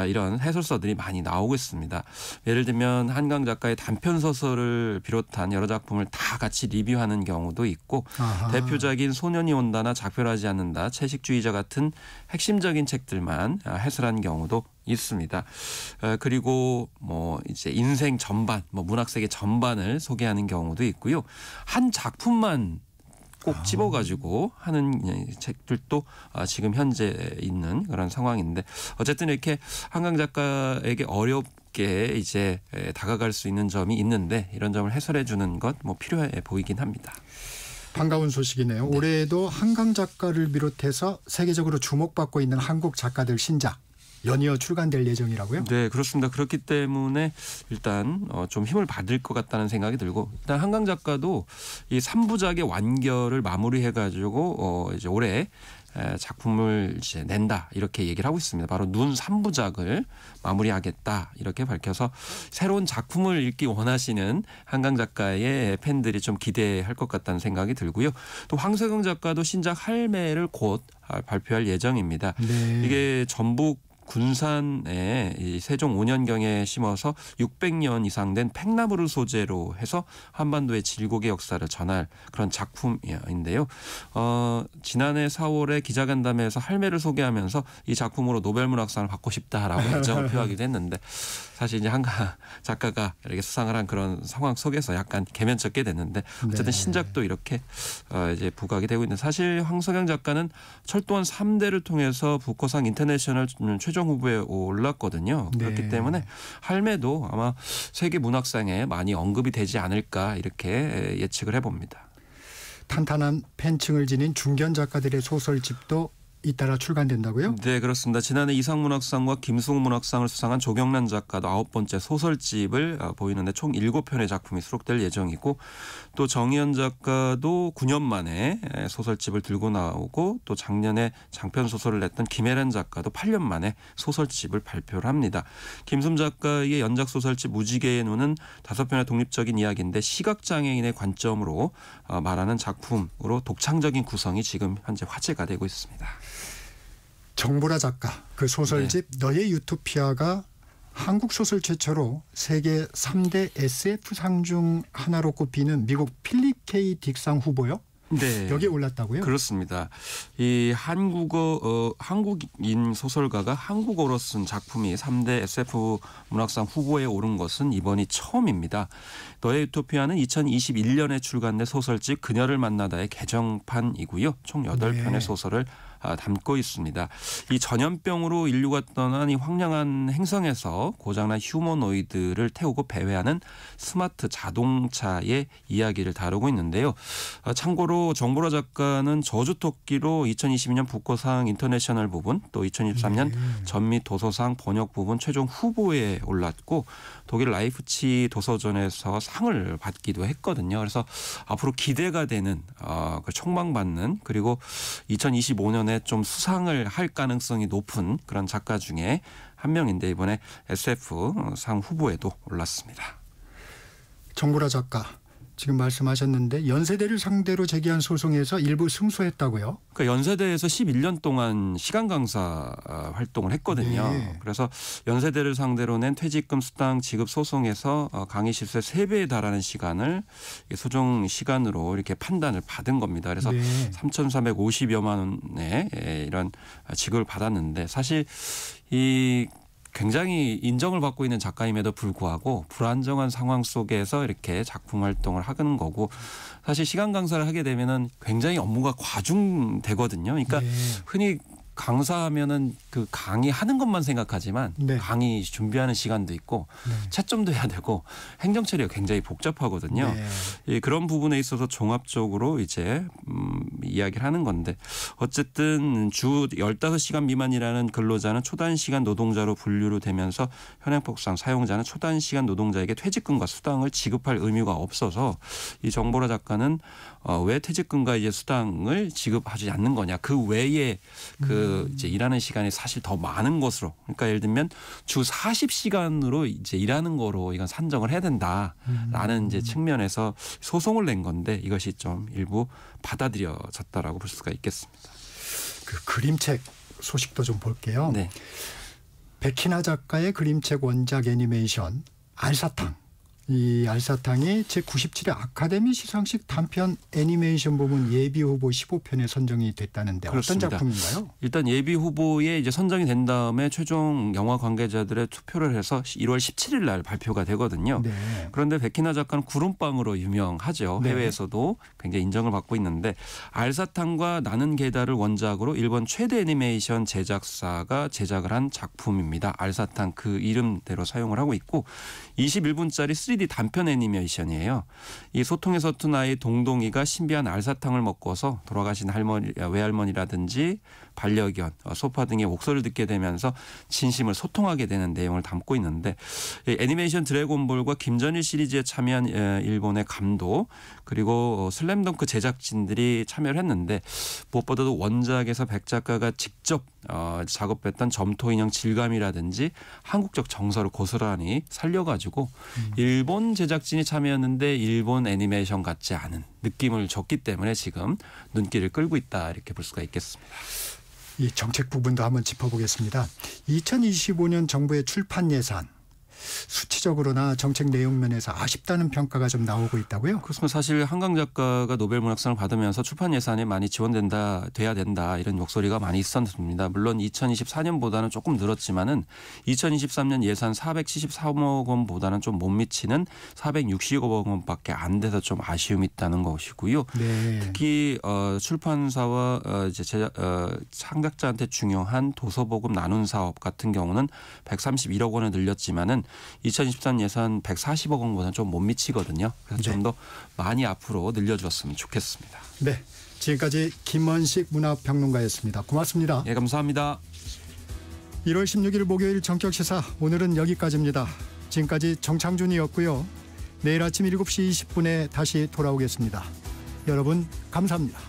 이런 해설서들이 많이 나오고 있습니다. 예를 들면 한강 작가의 단편 소설을 비롯한 여러 작품을 다 같이 리뷰하는 경우도 있고 대표작인 소년이 온다나 작별하지 않는다, 채식주의자 같은 핵심적인 책들만 해설한 경우도 있습니다. 그리고 이제 인생 전반, 문학 세계 전반을 소개하는 경우도 있고요. 한 작품만 꼭 집어가지고 하는 책들도 지금 현재 있는 그런 상황인데 어쨌든 이렇게 한강 작가에게 어렵게 이제 다가갈 수 있는 점이 있는데 이런 점을 해설해 주는 것 뭐 필요해 보이긴 합니다. 반가운 소식이네요. 네. 올해에도 한강 작가를 비롯해서 세계적으로 주목받고 있는 한국 작가들 신작 연이어 출간될 예정이라고요? 네, 그렇습니다. 그렇기 때문에 일단 좀 힘을 받을 것 같다는 생각이 들고 일단 한강 작가도 이 3부작의 완결을 마무리해가지고 이제 올해 작품을 이제 낸다 이렇게 얘기를 하고 있습니다. 바로 눈 3부작을 마무리하겠다 이렇게 밝혀서 새로운 작품을 읽기 원하시는 한강 작가의 팬들이 좀 기대할 것 같다는 생각이 들고요. 또 황석영 작가도 신작 할매를 곧 발표할 예정입니다. 네. 이게 전북 군산에 이 세종 5년경에 심어서 600년 이상 된 팽나무를 소재로 해서 한반도의 질곡의 역사를 전할 그런 작품인데요. 지난해 4월에 기자간담회에서 할매를 소개하면서 이 작품으로 노벨문학상을 받고 싶다라고 애정을 표하기도 했는데 사실 이제 한강 작가가 이렇게 수상을 한 그런 상황 속에서 약간 개면쩍게 됐는데 어쨌든 네. 신작도 이렇게 이제 부각이 되고 있는데 사실 황석영 작가는 철도원 3대를 통해서 부커상 인터내셔널 최종 후보에 올랐거든요. 네. 그렇기 때문에 할매도 아마 세계 문학상에 많이 언급이 되지 않을까 이렇게 예측을 해봅니다. 탄탄한 팬층을 지닌 중견 작가들의 소설집도 잇따라 출간된다고요? 네, 그렇습니다. 지난해 이상문학상과 김수홍문학상을 수상한 조경란 작가도 9번째 소설집을 보이는데 총 7편의 작품이 수록될 예정이고 또 정희연 작가도 9년 만에 소설집을 들고 나오고 또 작년에 장편 소설을 냈던 김혜란 작가도 8년 만에 소설집을 발표를 합니다. 김숨 작가의 연작 소설집 무지개의 눈은 5편의 독립적인 이야기인데 시각장애인의 관점으로 말하는 작품으로 독창적인 구성이 지금 현재 화제가 되고 있습니다. 정보라 작가 그 소설집 너의 유토피아가 한국 소설 최초로 세계 3대 SF상 중 하나로 꼽히는 미국 필립 K 딕상 후보요? 네. 여기에 올랐다고요? 그렇습니다. 이 한국인 소설가가 한국어로 쓴 작품이 3대 SF 문학상 후보에 오른 것은 이번이 처음입니다. 너의 유토피아는 2021년에 출간된 소설집 그녀를 만나다의 개정판이고요. 총 8편의 네. 소설을 담고 있습니다. 이 전염병으로 인류가 떠난 이 황량한 행성에서 고장난 휴머노이드를 태우고 배회하는 스마트 자동차의 이야기를 다루고 있는데요. 참고로 정보라 작가는 저주토끼로 2022년 부커상 인터내셔널 부분 또 2023년 전미 도서상 번역 부분 최종 후보에 올랐고 독일 라이프치 도서전에서 상을 받기도 했거든요. 그래서 앞으로 기대가 되는 촉망받는 그리고 2025년에 좀 수상을 할 가능성이 높은 그런 작가 중에 한 명인데 이번에 SF상 후보에도 올랐습니다. 정보라 작가 지금 말씀하셨는데 연세대를 상대로 제기한 소송에서 일부 승소했다고요? 그러니까 연세대에서 11년 동안 시간 강사 활동을 했거든요. 네. 그래서 연세대를 상대로 낸 퇴직금 수당 지급 소송에서 강의 실수의 3배에 달하는 시간을 소정 시간으로 이렇게 판단을 받은 겁니다. 그래서 네. 3,450여만 원의 이런 지급을 받았는데 사실 이 굉장히 인정을 받고 있는 작가임에도 불구하고 불안정한 상황 속에서 이렇게 작품 활동을 하는 거고 사실 시간 강사를 하게 되면은 굉장히 업무가 과중되거든요. 그러니까 네. 흔히 강사하면은 그 강의하는 것만 생각하지만 네. 강의 준비하는 시간도 있고 네. 채점도 해야 되고 행정 처리가 굉장히 복잡하거든요. 네. 그런 부분에 있어서 종합적으로 이제 이야기를 하는 건데 어쨌든 주 15시간 미만이라는 근로자는 초단시간 노동자로 분류로 되면서 현행법상 사용자는 초단시간 노동자에게 퇴직금과 수당을 지급할 의무가 없어서 이 정보라 작가는 왜 퇴직금과 이제 수당을 지급하지 않는 거냐 그 외에 그 이제 일하는 시간이 사실 더 많은 것으로 그러니까 예를 들면 주 40시간으로 이제 일하는 거로 이건 산정을 해야 된다라는 이제 측면에서 소송을 낸 건데 이것이 좀 일부 받아들여졌다라고 볼 수가 있겠습니다. 그 그림책 소식도 좀 볼게요. 네. 백희나 작가의 그림책 원작 애니메이션 알사탕 이 알사탕이 제97회 아카데미 시상식 단편 애니메이션 부문 예비 후보 15편에 선정이 됐다는데 그렇습니다. 어떤 작품인가요? 일단 예비 후보에 이제 선정이 된 다음에 최종 영화 관계자들의 투표를 해서 1월 17일 날 발표가 되거든요. 네. 그런데 백희나 작가는 구름빵으로 유명하죠. 네. 해외에서도 굉장히 인정을 받고 있는데 알사탕과 나는 게다를 원작으로 일본 최대 애니메이션 제작사가 제작을 한 작품입니다. 알사탕 그 이름대로 사용을 하고 있고 21분짜리 3D 단편 애니메이션이에요. 이 소통에 서툰 아이 동동이가 신비한 알사탕을 먹고서 돌아가신 외할머니라든지 반려견, 소파 등의 목소리를 듣게 되면서 진심을 소통하게 되는 내용을 담고 있는데 애니메이션 드래곤볼과 김전일 시리즈에 참여한 일본의 감독 그리고 슬램덩크 제작진들이 참여를 했는데 무엇보다도 원작에서 백 작가가 직접 작업했던 점토 인형 질감이라든지 한국적 정서를 고스란히 살려가지고 일본 제작진이 참여했는데 일본 애니메이션 같지 않은 느낌을 줬기 때문에 지금 눈길을 끌고 있다 이렇게 볼 수가 있겠습니다. 이 정책 부분도 한번 짚어보겠습니다. 2025년 정부의 출판 예산 수치적으로나 정책 내용 면에서 아쉽다는 평가가 좀 나오고 있다고요? 그렇습니다. 사실 한강 작가가 노벨 문학상을 받으면서 출판 예산이 많이 돼야 된다 이런 목소리가 많이 있었습니다. 물론 2024년보다는 조금 늘었지만은 2023년 예산 473억 원보다는 좀 못 미치는 460억 원밖에 안 돼서 좀 아쉬움이 있다는 것이고요. 네. 특히 출판사와 이제 창작자한테 중요한 도서보급 나눈 사업 같은 경우는 131억 원을 늘렸지만은 2023 예산 140억 원보다는 좀 못 미치거든요. 그래서 좀 더 많이 앞으로 늘려주었으면 좋겠습니다. 네, 지금까지 김원식 문화평론가였습니다. 고맙습니다. 예, 감사합니다. 1월 16일 목요일 정격시사 오늘은 여기까지입니다. 지금까지 정창준이었고요. 내일 아침 7시 20분에 다시 돌아오겠습니다. 여러분 감사합니다.